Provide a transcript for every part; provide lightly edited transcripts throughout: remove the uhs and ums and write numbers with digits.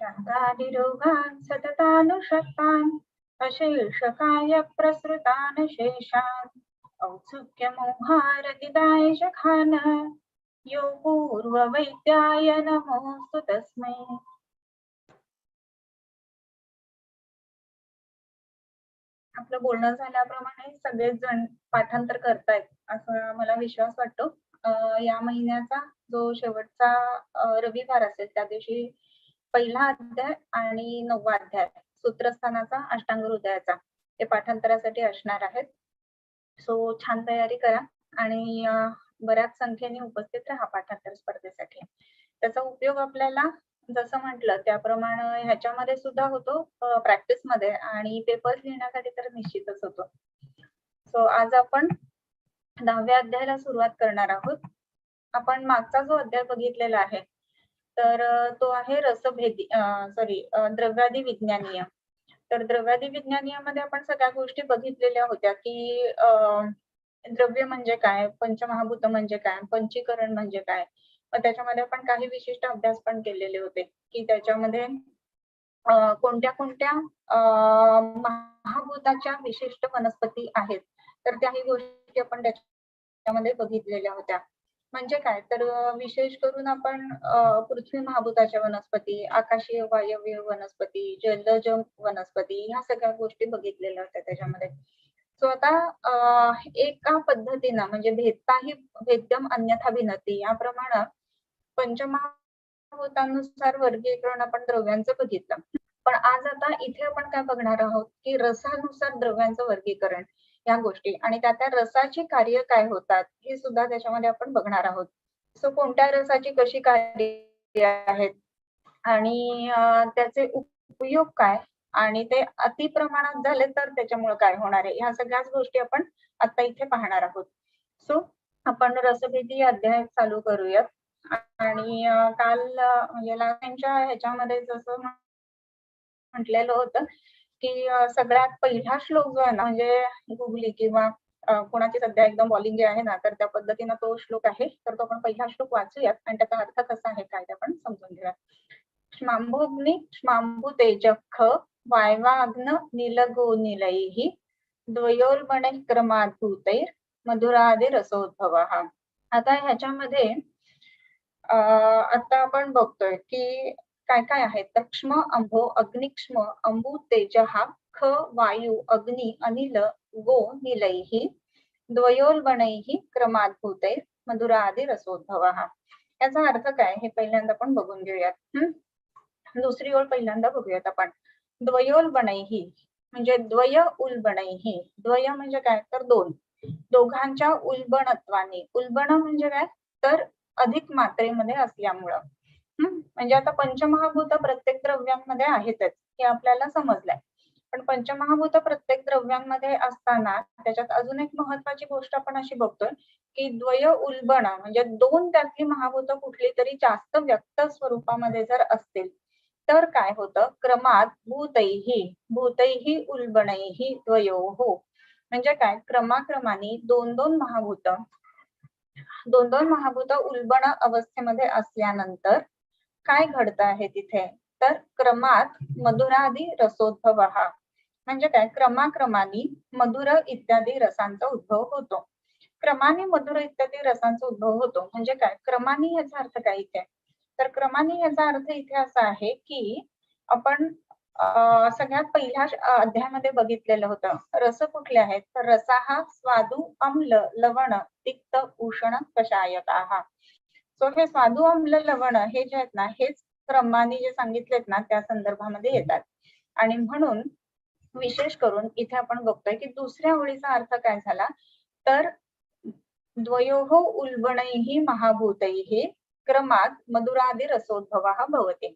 शांतादिरोगान् सततानुषक्तान् अशेषकाय प्रसृतान् शेषान् औत्सुक्यमोहारतिदाय जघान यो पूर्ववैद्याय नमोऽस्तु तस्मै. आपलं बोलणं झाल्याप्रमाणे सगळेच जण पाठांतर करतायत असं मला विश्वास वाटतो. या महिन्याचा जो शेवटचा रविवार असेल त्या दिवशी पहिला अध्याय आणि 9वा अध्याय सूत्रस्थानाचा अष्टांग हृदयाचा हे पाठांतरासाठी असणार आहेत. सो छान तयारी करा आणि बऱ्याच संख्येने उपस्थित राहा पाठांतर स्पर्धेसाठी. त्याचा उपयोग आपल्याला जसं म्हटलं त्याप्रमाणे ह्याच्यामध्ये सुद्धा होतो प्रॅक्टिस मध्ये आणि पेपर्स लिहिण्यासाठी तर निश्चितच होतो. सो आज आपण 10व्या अध्यायाला सुरुवात करणार आहोत. आपण मागचा जो अध्याय बघितलेला आहे तर तो आहे रसभेदी द्रव्यादी विज्ञानीय. तर द्रव्यादी विज्ञानीयामध्ये आपण सगळ्या गोष्टी बघितलेल्या होत्या की द्रव्य म्हणजे काय, पंचमहाभूत म्हणजे काय, पंचीकरण म्हणजे काय. त्याच्यामध्ये आपण काही विशिष्ट अभ्यास पण केलेले होते की त्याच्यामध्ये कोणत्या कोणत्या महाभूताच्या विशिष्ट वनस्पती आहेत तर त्याही गोष्टी आपण त्याच्यामध्ये बघितलेल्या होत्या. म्हणजे काय तर विशेष करून आपण पृथ्वी महाभूताच्या वनस्पती, आकाशीय वायव्य वनस्पती, जलज वनस्पती ह्या सगळ्या गोष्टी बघितलेल्या होत्या त्याच्यामध्ये. सो आता एका पद्धतीनं म्हणजे भेदताही भेद्यम अन्यथा भिन्नती याप्रमाणे पंचमहाभूतानुसार वर्गीकरण आपण द्रव्यांचं बघितलं. पण आज आता इथे आपण काय बघणार आहोत की रसानुसार द्रव्यांचं वर्गीकरण या गोष्टी आणि त्या रसाची कार्य काय होतात हे सुद्धा त्याच्यामध्ये आपण बघणार आहोत. सो कोणत्या रसाची कशी कार्य आहेत आणि त्याचे उपयोग काय आणि ते अति प्रमाणात झाले तर त्याच्यामुळे काय होणार आहे ह्या सगळ्याच गोष्टी आपण आता इथे पाहणार आहोत. सो आपण रसभेदी अध्याय चालू करूयात. आणि काल म्हणजे त्यांच्या ह्याच्यामध्ये जसं म्हटलेलं होतं की सगळ्यात पहिला श्लोक जो आहे ना म्हणजे गुगली किंवा कोणाची सध्या एकदम बॉलिंग जे आहे ना तर त्या पद्धतीनं तो श्लोक आहे. तर तो आपण पहिला श्लोक वाचूयात आणि त्याचा अर्थ कसा आहे काय ते आपण समजून घेऊयात. श्मांभोग्नि श्मांभू तेजख वायवाग्न नीलगो निलैः द्वयोर्बणैः क्रमाद्भूतैः मधुरादि रसोद्भवः. आता ह्याच्यामध्ये आता आपण बघतोय की काय काय आहे तर क्ष्म अंभो अग्निक्ष्म अंबू तेजः ख वायू अग्नि अनिल गो निलैः द्वयोर्बणैः क्रमाद्भूतैः मधुरादि रसोद्भवः. याचा अर्थ काय हे पहिल्यांदा आपण बघून घेऊयात. दुसरी ओळ पहिल्यांदा बघूयात आपण. द्वयोर्बणैः म्हणजे द्वय उल्बणैः. द्वय म्हणजे काय तर दोन, दोघांच्या उल्बणत्वाने. उल्बण म्हणजे काय तर अधिक मात्रेमध्ये असल्यामुळं. म्हणजे आता पंचमहाभूत प्रत्येक द्रव्यांमध्ये आहेतच हे आपल्याला समजलंय. पण पंचमहाभूत प्रत्येक द्रव्यांमध्ये असताना त्याच्यात अजून एक महत्वाची गोष्ट आपण अशी बघतोय की द्वय उल्बण म्हणजे दोन त्यातली महाभूत कुठली तरी जास्त व्यक्त स्वरूपामध्ये जर असतील तर काय होतं क्रमात भूतैही उल्बणैही द्वयोः. म्हणजे काय क्रमाक्रमाने दोन दोन महाभूत उल्बण अवस्थेमध्ये असल्यानंतर काय घडत आहे तिथे तर क्रमात मधुरादी रसोद्भवः. म्हणजे काय क्रमाक्रमाने मधुर इत्यादी रसांचा उद्भव होतो. क्रमाने मधुर इत्यादी रसांचा उद्भव होतो म्हणजे काय क्रमाने याचा अर्थ काय इथे तर क्रमाने याचा अर्थ इथे असा आहे की आपण सगळ्यात पहिल्या अध्यायामध्ये बघितलेलं होतं रस कुठले आहेत तर रसा हा स्वादू अम्ल लवण तिक्त उष्ण कषायकाः. सो हे स्वादू अम्ल लवण हे जे आहेत ना हेच क्रमाने जे सांगितलेत ना त्या संदर्भामध्ये येतात. आणि म्हणून विशेष करून इथे आपण बघतोय की दुसऱ्या ओळीचा अर्थ काय झाला तर द्वयोः उल्बणैः महाभूतैः क्रमात मधुरादि रसोद्भवः भवति.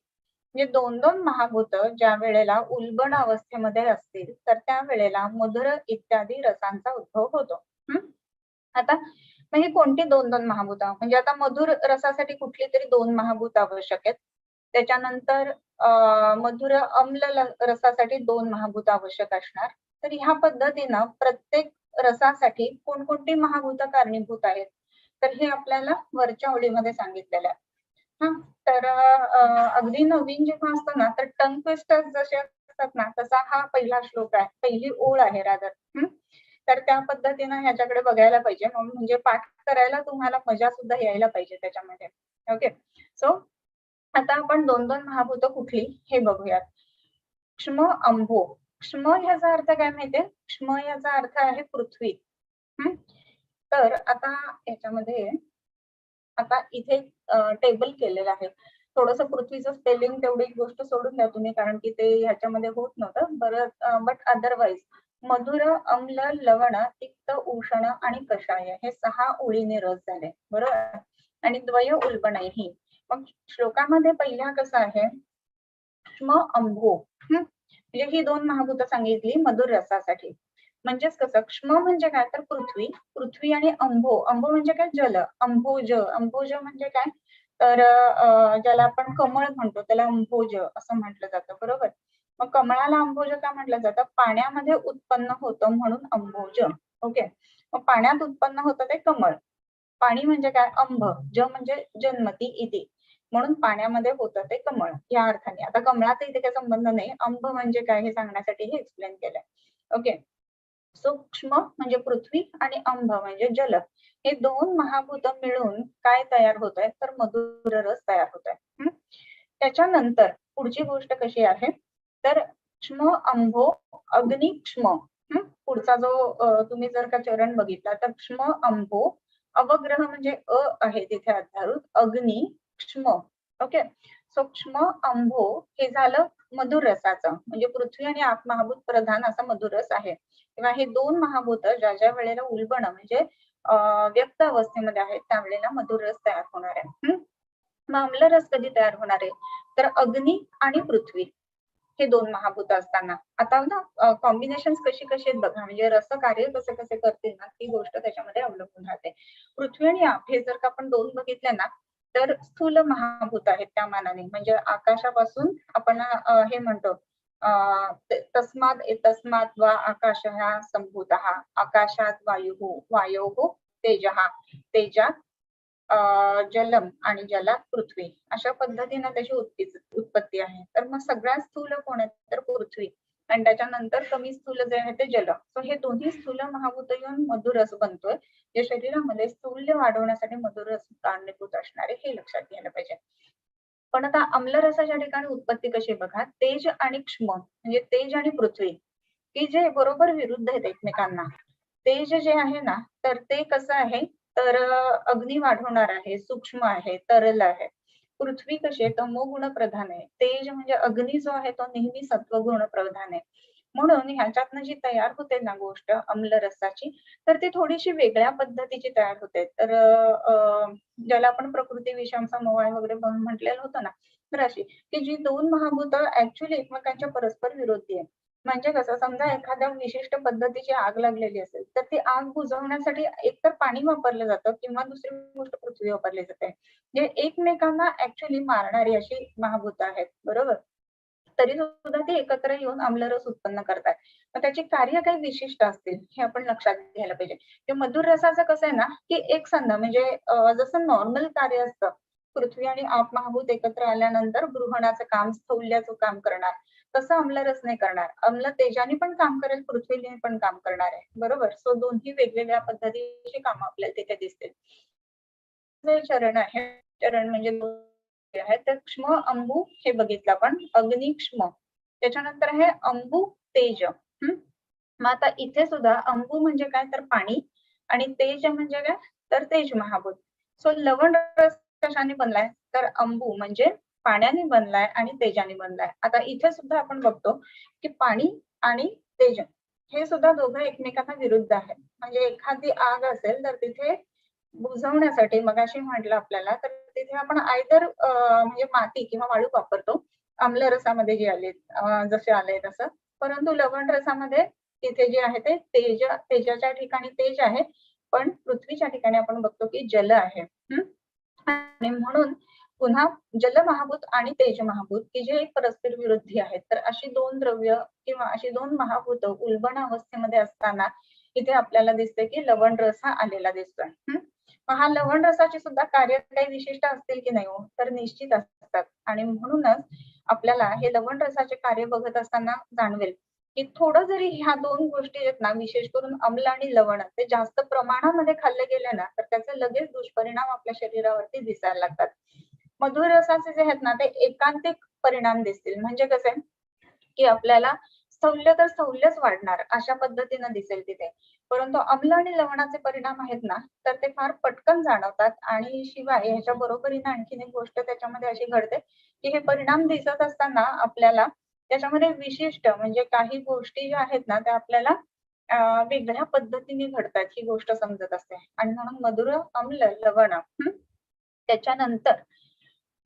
म्हणजे दोन दोन महाभूत ज्या वेळेला उल्बण अवस्थेमध्ये असतील तर त्या वेळेला मधुर इत्यादी रसांचा उद्भव होतो. आता ही कोणती दोन दोन महाभूत म्हणजे आता मधुर रसासाठी कुठली तरी दोन महाभूत आवश्यक आहेत. त्याच्यानंतर मधुर अम्ल रसासाठी दोन महाभूत आवश्यक असणार. तर ह्या पद्धतीनं प्रत्येक रसासाठी कोणकोणती महाभूत कारणीभूत आहेत तर हे आपल्याला वरच्या ओळीमध्ये सांगितलेलं आहे. हा तर अगदी नवीन जेव्हा असतं ना तर टंग ट्विस्टर्स जसे असतात ना तसा हा पहिला श्लोक आहे, पहिली ओळ आहे रादर. तर त्या पद्धतीनं ह्याच्याकडे बघायला पाहिजे, म्हणजे पाठ करायला तुम्हाला मजा सुद्धा यायला पाहिजे त्याच्यामध्ये. ओके, सो आता आपण दोन दोन महाभूत कुठली हे बघूयात. क्ष्म अंभो. क्ष्म ह्याचा अर्थ काय माहितीये? क्ष्म याचा अर्थ आहे पृथ्वी. तर आता याच्यामध्ये आता इथे टेबल केलेलं आहे. थोडंसं पृथ्वीचं स्पेलिंग तेवढी गोष्ट सोडून द्या तुम्ही, कारण की ते ह्याच्यामध्ये होत नव्हतं. बरं बट अदरवाईज मधुर, अम्ल, लवण, तिक्त, उष्ण आणि कषाय हे 6 ओळीने रस झाले. बरोबर? आणि द्वय उल्बणैहि. मग श्लोकामध्ये पहिला कसा आहे? क्ष्म अंभो. म्हणजे ही 2 महाभूत सांगितली मधुर रसासाठी. म्हणजेच कसं? क्ष्म म्हणजे काय? तर पृथ्वी. पृथ्वी आणि अंभो. अंभो म्हणजे काय? जल. अंभोज. अंभोज म्हणजे काय? तर ज्याला आपण कमळ म्हणतो त्याला अंभोज असं म्हटलं जातं. बरोबर? मग कमळाला अंभोज का म्हटलं जातं? पाण्यामध्ये उत्पन्न होतं म्हणून अंभोज. ओके. मग पाण्यात उत्पन्न होतं ते कमळ. पाणी म्हणजे काय? अंभ. ज म्हणजे जन्मती इति. म्हणून पाण्यामध्ये होतं ते कमळ या अर्थाने. आता कमळाचा इथे काही संबंध नाही. अंभ म्हणजे काय हे सांगण्यासाठी हे एक्सप्लेन केलंय. ओके. सूक्ष्म म्हणजे पृथ्वी आणि अंभ म्हणजे जल. हे 2 महाभूत मिळून काय तयार होतंय? तर मधुर रस तयार होतोय. त्याच्यानंतर पुढची गोष्ट कशी आहे? तर क्ष्म अंभो अग्नी क्ष्म. पुढचा जो तुम्ही जर का चरण बघितला तर क्ष्म अंभो अवग्रह म्हणजे आहे तिथे अध्यारूत, अग्नी क्ष्म. ओके. सो क्ष्म अंभो हे झालं मधुर रसाचं, म्हणजे पृथ्वी आणि आप महाभूत प्रधान असा मधुर रस आहे. तेव्हा हे 2 महाभूत ज्या ज्या वेळेला उलबण म्हणजे व्यक्त अवस्थेमध्ये आहेत त्यावेळेला मधुर रस तयार होणार आहे. मग आम्ल रस कधी तयार होणार आहे? तर अग्नी आणि पृथ्वी हे 2 महाभूत असताना. आता ना कॉम्बिनेशन्स कशी कशी आहेत बघा, म्हणजे रस कार्य कसे कसे करतील ना ती गोष्ट त्याच्यामध्ये अवलंबून राहते. पृथ्वी आणि आप हे जर का आपण 2 बघितले ना तर स्थूल महाभूत आहेत त्या मानाने, म्हणजे आकाशापासून आपण हे म्हणतो तस्मात् वा आकाशः संभूतः. आकाशात वायुः, वायोः तेजः, तेजात जलम आणि जलात पृथ्वी. अशा पद्धतीने त्याची उत्पत्ती आहे. तर मग सगळ्यात स्थूल कोण आहे? तर पृथ्वी आणि त्याच्यानंतर कमी स्थूल जे आहे ते जल. सो हे दोन्ही स्थूल महाभूत येऊन मधुर रस बनतोय, जे शरीरामध्ये स्थूल्य वाढवण्यासाठी मधुर रस कारणीभूत असणारे हे लक्षात घ्यायला पाहिजे. पण आता आम्ल रसाच्या ठिकाणी उत्पत्ती कशी बघा, तेज आणि क्ष्म म्हणजे तेज आणि पृथ्वी, की जे बरोबर विरुद्ध आहेत एकमेकांना. तेज जे आहे ना तर ते कसं आहे? तर अग्नी वाढवणार आहे, सूक्ष्म आहे, तरल आहे. पृथ्वी कशी आहे? तमोगुण प्रधान आहे. तेज म्हणजे अग्नी जो आहे तो नेहमी सत्वगुण प्रधान आहे. म्हणून ह्याच्यातनं जी तयार होते ना गोष्ट आम्ल रसाची, तर ती थोडीशी वेगळ्या पद्धतीची तयार होते. तर ज्याला आपण प्रकृती विषम समवाय वगैरे म्हटलेलं होतं ना, तर अशी की जी 2 महाभूत ऍक्च्युअली एकमेकांच्या परस्पर विरोधी आहे. म्हणजे कसं? समजा एखाद्या विशिष्ट पद्धतीची आग लागलेली असेल तर ती आग बुझवण्यासाठी एकतर पाणी वापरलं जातं किंवा दुसरी गोष्ट पृथ्वी वापरली जाते. म्हणजे एकमेकांना ऍक्च्युअली मारणारी अशी महाभूत आहेत. बरोबर? तरी सुद्धा ते एकत्र येऊन आम्लरस उत्पन्न करतात. मग त्याची कार्य काही विशिष्ट असतील हे आपण लक्षात घ्यायला पाहिजे. की मधुर रसाचं कसं आहे ना, की एकसंध म्हणजे जसं नॉर्मल कार्य असतं, पृथ्वी आणि आप महाभूत एकत्र आल्यानंतर गृहणाचं काम, स्थौल्याचं काम करणार. तसं आम्लरस नाही करणार. आम्ल तेजाने पण काम करेल, पृथ्वीने पण काम करणार आहे. बरोबर? सो दोन्ही वेगवेगळ्या पद्धतीची कामं आपल्याला तिथे दिसतील. चरण आहे. चरण म्हणजे आहे तर क्ष्म अंबू हे बघितलं आपण, अग्नी क्ष्म. त्याच्यानंतर आहे अंबू तेज. मग आता इथे सुद्धा अंबू म्हणजे काय? तर पाणी आणि तेज म्हणजे काय? तर तेज महाभूत. सो लवण रस कशाने बनलाय? तर अंबू म्हणजे पाण्याने बनलाय आणि तेजाने बनलाय. आता इथे सुद्धा आपण बघतो की पाणी आणि तेज हे सुद्धा दोघं एकमेकांना विरुद्ध आहेत. म्हणजे एखादी आग असेल तर तिथे बुझवण्यासाठी मगाशी म्हटलं आपल्याला, तर तिथे आपण आयदर म्हणजे माती किंवा वाळू वापरतो. आम्ल रसामध्ये जे आले जसे आले तसं. परंतु लवण रसामध्ये तिथे जे आहे ते तेजाच्या ठिकाणी तेज आहे, पण पृथ्वीच्या ठिकाणी आपण बघतो की जल आहे. आणि म्हणून पुन्हा जल महाभूत आणि तेज महाभूत की जे परस्पर विरोधी आहेत. तर अशी 2 द्रव्य किंवा अशी 2 महाभूत उल्बण अवस्थेमध्ये असताना इथे आपल्याला दिसते की लवण रस हा आलेला दिसतोय. हा लवण रसाची सुद्धा कार्य काही विशिष्ट असतील की नाही हो, तर निश्चित असतात. आणि म्हणूनच आपल्याला हे लवण रसाचे कार्य बघत असताना जाणवेल की थोडं जरी ह्या दोन गोष्टी आहेत ना, विशेष करून अम्ल आणि लवण ते जास्त प्रमाणामध्ये खाल्ले गेले ना, तर त्याचे लगेच दुष्परिणाम आपल्या शरीरावरती दिसायला लागतात. मधुर रसाचे जे आहेत ना, ते एकांतिक परिणाम दिसतील. म्हणजे कसे, की आपल्याला स्थौल्य तर स्थौल्यच वाढणार अशा पद्धतीनं दिसेल तिथे. परंतु अम्ल आणि लवणाचे परिणाम आहेत ना, तर ते फार पटकन जाणवतात. आणि शिवाय ह्याच्या बरोबरीने आणखीन एक गोष्ट त्याच्यामध्ये अशी घडते, की हे परिणाम दिसत असताना आपल्याला त्याच्यामध्ये विशिष्ट म्हणजे काही गोष्टी ज्या आहेत ना, त्या आपल्याला वेगळ्या पद्धतीने घडतात ही गोष्ट समजत असते. आणि म्हणून मधुर, अम्ल, लवण त्याच्यानंतर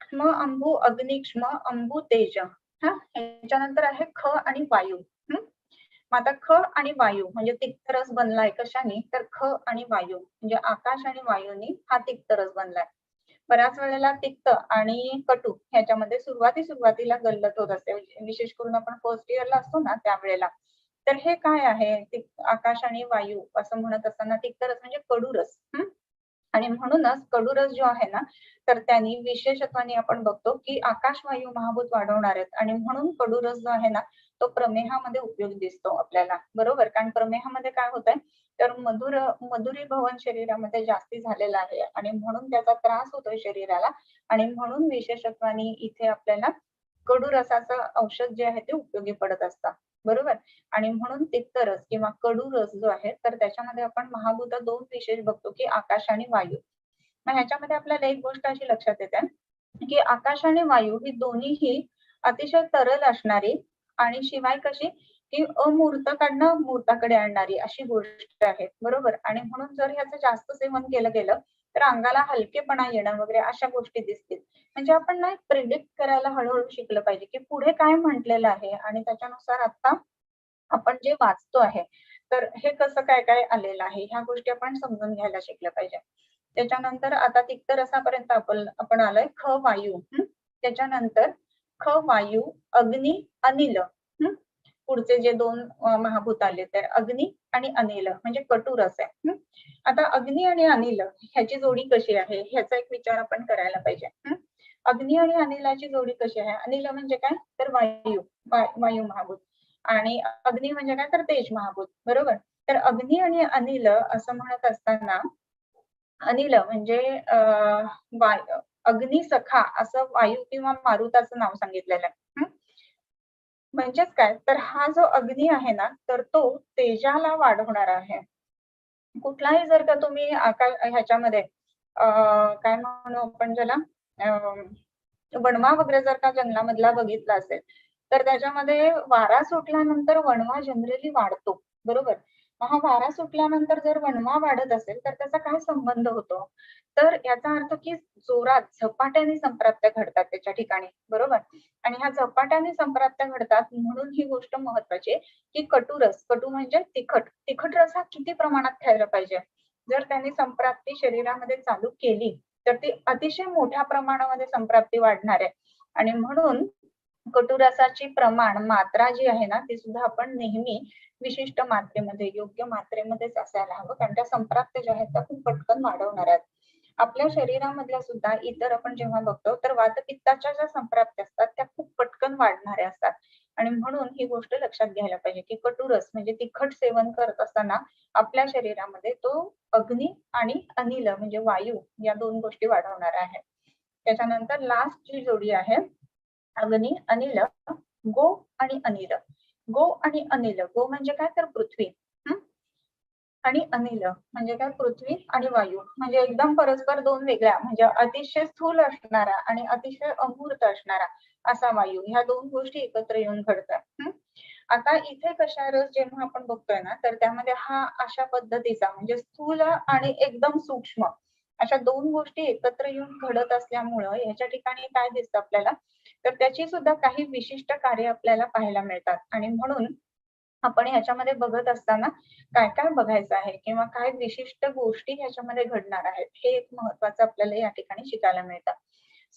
क्ष्म, अंबू, अग्नी, क्ष्म, अंबू, तेज. याच्यानंतर आहे ख आणि वायू. मग आता ख आणि वायू म्हणजे तिक्त रस बनलाय कशाने, तर ख आणि वायू म्हणजे आकाश आणि वायूनी हा तिक्त रस बनलाय. बऱ्याच वेळेला तिक्त आणि कटू ह्याच्यामध्ये सुरुवातीला गल्लत होत असते. विशेष करून आपण फर्स्ट इयरला असतो ना त्यावेळेला. तर हे काय आहे, आकाश आणि वायू असं म्हणत असताना तिक्त रस म्हणजे कडू रस. आणि म्हणूनच कडू रस जो आहे ना, तर त्यांनी विशेषत्वाने आपण बघतो की आकाश, वायू, महाभूत वाढवणार आहेत. आणि म्हणून कडू रस जो आहे ना, तो प्रमेहामध्ये उपयोगी दिसतो आपल्याला, बरोबर. कारण प्रमेहामध्ये काय होतंय, तर मधुरीभवन शरीरामध्ये जास्ती झालेला आहे आणि म्हणून त्याचा त्रास होतोय शरीराला. आणि म्हणून विशेषत्वाने इथे आपल्याला कडू रसाचं औषध जे आहे ते उपयोगी पडत असतं, बरोबर. आणि म्हणून तिक्त रस किंवा कडू रस जो आहे, तर त्याच्यामध्ये आपण महाभूत दोन विशेष बघतो की आकाश आणि वायू. मग ह्याच्यामध्ये आपल्याला एक गोष्ट अशी लक्षात येते, की आकाश आणि वायू ही दोन्हीही अतिशय तरल असणारी आणि शिवाय कशी, की अमूर्तकडनं मूर्ताकडे आणणारी अशी गोष्ट आहे, बरोबर. आणि म्हणून जर ह्याचं जास्त सेवन केलं गेलं, तर अंगाला हलकेपणा येणं वगैरे अशा गोष्टी दिसतील. म्हणजे आपण ना प्रिडिक्ट करायला हळूहळू शिकलं पाहिजे, की पुढे काय म्हटलेलं आहे आणि त्याच्यानुसार आता आपण जे वाचतो आहे, तर हे कसं काय-काय आलेलं आहे, ह्या गोष्टी आपण समजून घ्यायला शिकलं पाहिजे. त्याच्यानंतर आता तिक्त रसापर्यंत आपण आलोय. ख वायू. त्याच्यानंतर ख वायू, अग्नी, अनिल. पुढचे जे 2 महाभूत आले तर अग्नी आणि अनिल म्हणजे कटू रस आहे. आता अग्नी आणि अनिल ह्याची जोडी कशी आहे, ह्याचा एक विचार आपण करायला पाहिजे. अग्नी आणि अनिलाची जोडी कशी आहे? अनिल म्हणजे काय, तर वायू, वायू महाभूत. आणि अग्नी म्हणजे काय, तर तेज महाभूत, बरोबर. तर अग्नी आणि अनिल असं म्हणत असताना अनिल म्हणजे अग्नी सखा असं वायू किंवा मारुताचं नाव सांगितलेलं आहे. म्हणजेच काय, तर हा जो अग्नी आहे ना, तर तो तेजाला वाढवणारा आहे. कुठलाही जर का तुम्ही ह्याच्यामध्ये काय म्हणू आपण ज्याला, वणवा वगैरे जर का जंगलामधला बघितला असेल, तर त्याच्यामध्ये वारा सुटल्यानंतर वणवा जनरली वाढतो, बरोबर. मग हा वारा सुटल्यानंतर जर वणवा वाढत असेल, तर त्याचा काय संबंध होतो? तर याचा अर्थ की जोरात झपाट्याने संप्राप्त्या घडतात त्याच्या ठिकाणी, बरोबर. आणि ह्या झपाट्याने संप्राप्त्या घडतात म्हणून ही गोष्ट महत्वाची आहे, की कटू रस, कटू म्हणजे तिखट. तिखट रस हा किती प्रमाणात खायला पाहिजे? जर त्याने संप्राप्ती शरीरामध्ये चालू केली, तर ती अतिशय मोठ्या प्रमाणामध्ये संप्राप्ती वाढणार आहे. आणि म्हणून कटू रसाची प्रमाण, मात्रा जी आहे ना, ती सुद्धा आपण नेहमी विशिष्ट मात्रेमध्ये, योग्य मात्रेमध्येच असायला हवं. कारण त्या संप्राप्त्या ज्या आहेत त्या खूप पटकन वाढवणार आहेत. आपल्या शरीरामधल्या सुद्धा इतर आपण जेव्हा बघतो, तर वातपित्ताच्या ज्या संप्राप्त्या असतात त्या खूप पटकन वाढणाऱ्या असतात. आणि म्हणून ही गोष्ट लक्षात घ्यायला पाहिजे, की कटू रस म्हणजे तिखट सेवन करत असताना आपल्या शरीरामध्ये तो अग्नी आणि अनिल म्हणजे वायू या 2 गोष्टी वाढवणाऱ्या आहेत. त्याच्यानंतर लास्ट जी जोडी आहे, अग्नी, अनिल, गो आणि अनिल. गो आणि अनिल. गो म्हणजे काय, तर पृथ्वी. आणि अनिल म्हणजे काय, पृथ्वी आणि वायू म्हणजे एकदम परस्पर 2 वेगळ्या, म्हणजे अतिशय स्थूल असणारा आणि अतिशय अमूर्त असणारा असा वायू, ह्या 2 गोष्टी एकत्र येऊन घडतात. आता इथे कशा रस जेव्हा आपण बघतोय ना, तर त्यामध्ये हा अशा पद्धतीचा म्हणजे स्थूल आणि एकदम सूक्ष्म अशा 2 गोष्टी एकत्र येऊन घडत असल्यामुळं ह्याच्या ठिकाणी काय दिसतं आपल्याला, तर त्याची सुद्धा काही विशिष्ट कार्य आपल्याला पाहायला मिळतात. आणि म्हणून आपण ह्याच्यामध्ये बघत असताना काय-काय बघायचं आहे किंवा काय विशिष्ट गोष्टी ह्याच्यामध्ये घडणार आहेत, हे एक महत्वाचं आपल्याला या ठिकाणी शिकायला मिळतं.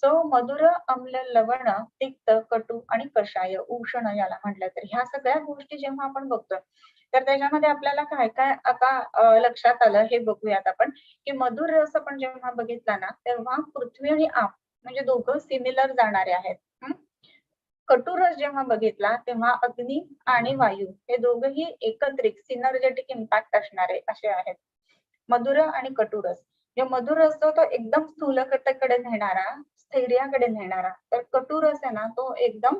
सो मधुर, अम्ल, लवण, तिक्त, कटू आणि कषाय, उष्ण याला म्हटलं तर ह्या सगळ्या गोष्टी जेव्हा आपण बघतोय, तर त्याच्यामध्ये आपल्याला काय काय आता लक्षात आलं हे बघूयात आपण, की मधुर रस आपण जेव्हा बघितला ना, तेव्हा पृथ्वी आणि आप म्हणजे दोघं सिमिलर जाणारे आहेत. कटू रस जेव्हा बघितला तेव्हा अग्नी आणि वायू हे दोघंही एकत्रित सिनर्जेटिक इम्पॅक्ट असणारे असे आहेत. मधुर आणि कटू रस. जे मधुर असतो तो एकदम स्थूलकतेकडे नेणारा, स्थैर्याकडे नेणारा. तर कटू रस आहे ना, तो एकदम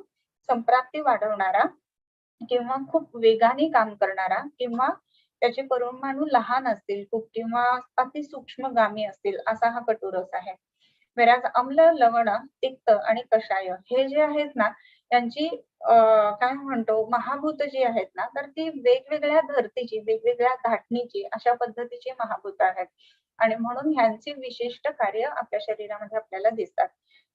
संप्राप्ती वाढवणारा किंवा खूप वेगाने काम करणारा किंवा त्याचे परमाणू लहान असतील खूप किंवा अतिसूक्ष्मगामी असतील असा हा कटू रस आहे. व्हेअरएज आम्ल, लवण, तिक्त आणि कषाय हे जे आहेत ना, त्यांची काय म्हणतो महाभूत जी आहेत ना, तर ती वेगवेगळ्या धर्तीची, वेगवेगळ्या धाटणीची अशा पद्धतीची महाभूत आहेत. आणि म्हणून ह्यांची विशिष्ट कार्य आपल्या शरीरामध्ये आपल्याला दिसतात.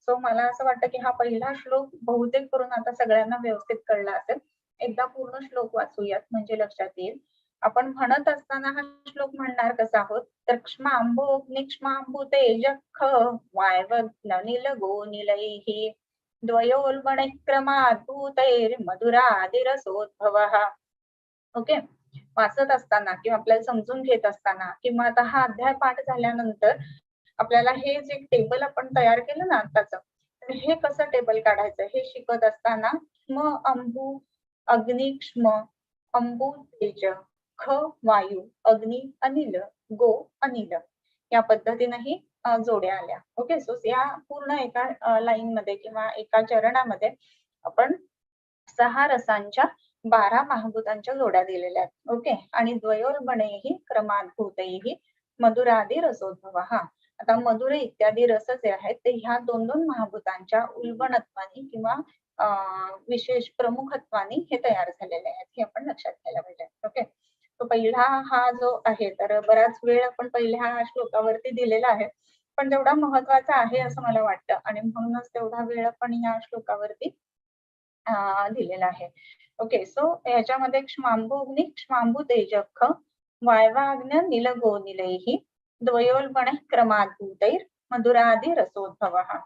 सो मला असं वाटतं, की हा पहिला श्लोक बहुतेक करून आता सगळ्यांना व्यवस्थित कळला असेल. एकदा पूर्ण श्लोक वाचूयात म्हणजे लक्षात येईल. आपण म्हणत असताना हा श्लोक म्हणणार कसा आहोत, तर क्ष्मांभो तेजः वायवग्ननिलगो निलैः द्वयोल्बणक्रमात् भूतैर्मधुरादिरसोद्भवः. ओके. वाचत असताना किंवा आपल्याला समजून घेत असताना किंवा आता हा अध्याय पाठ झाल्यानंतर आपल्याला हे जे टेबल आपण तयार केलं ना आताच, तर हे कसं टेबल काढायचं हे शिकत असताना अंबू, अग्नी, अंबू तेज, ख वायू, अग्नी अनिल, गो अनिल या पद्धतीनेही जोड्या आल्या. ओके. सो या पूर्ण एका लाईन मध्ये किंवा एका चरणामध्ये आपण 6 रसांच्या 12 महाभूतांच्या जोड्या दिलेल्या आहेत. ओके. आणि द्वयोर्बणैः क्रमाद्भूतैः मधुरादी रसोद्भव. आता मधुर इत्यादी रस जे आहेत ते ह्या 2-2 महाभूतांच्या उल्बणत्वाने किंवा विशेष प्रमुखत्वाने हे तयार झालेले आहेत. हे आपण लक्षात घ्यायला पाहिजे. ओके. तो पहिला हा जो आहे तर बराच वेळ आपण पहिल्या श्लोकावरती दिलेला आहे. पण तेवढा महत्वाचा आहे असं मला वाटतं आणि म्हणूनच तेवढा वेळ आपण या श्लोकावरती दिलेला आहे. ओके. सो याच्यामध्ये क्ष्मांभोग्नी क्ष्मांभू तेजः वायवाग्न्य निलगो निलैः द्वयोल्बणः क्रमाद्भूतैर् मधुरादी रसोद्भवः.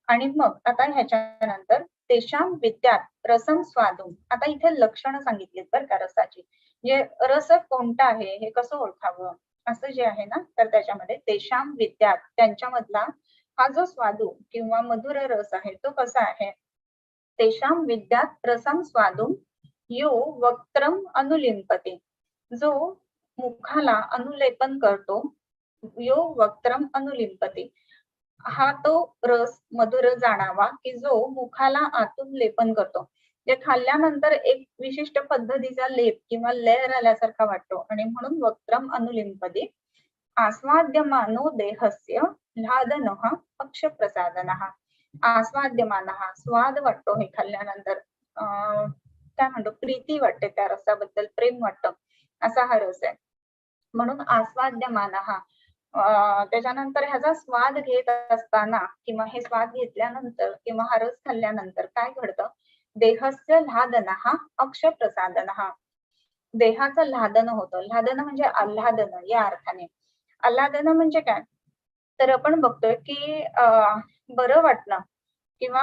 आणि मग आता ह्याच्यानंतर तेषां विद्यात रसं स्वादुम. आता इथे लक्षणं सांगितलीत बरं का रसाची. जे रस कोणता आहे हे कसं ओळखावं असं जे आहे ना, तर त्याच्यामध्ये तेषां विद्यात त्यांच्यामधला हा जो स्वादू किंवा मधुर रस आहे तो कसा आहे. तेषां विद्यात रसं स्वादुम यो वक्त्रम अनुलिंपते. जो मुखाला अनुलेपन करतो, यो वक्त्रम अनुलिंपते. हा तो रस मधुर जाणावा की जो मुखाला आतून लेपन करतो. जे खाल्ल्यानंतर एक विशिष्ट पद्धतीचा लेप किंवा लेअर आल्यासारखा वाटतो आणि म्हणून वक्त्रम अनुलिंपते. आस्वाद्यमानो देहस्य लादनः पक्षप्रसादनः. आस्वाद्यमानः स्वाद वाटतो हे खाल्ल्यानंतर, काय म्हणतो प्रीती वाटते त्या रसाबद्दल, प्रेम वाटतं असा हा रस आहे. म्हणून आस्वाद्यमानः. त्याच्यानंतर ह्याचा स्वाद घेत असताना किंवा हे स्वाद घेतल्यानंतर किंवा हा रस खाल्ल्यानंतर काय घडतं, देहस्य लादनः अक्षप्रसादनः. देहाचं लादन होतं. लादन म्हणजे आल्हादन या अर्थाने. आल्हादन म्हणजे काय, तर आपण बघतोय की बरं वाटणं किंवा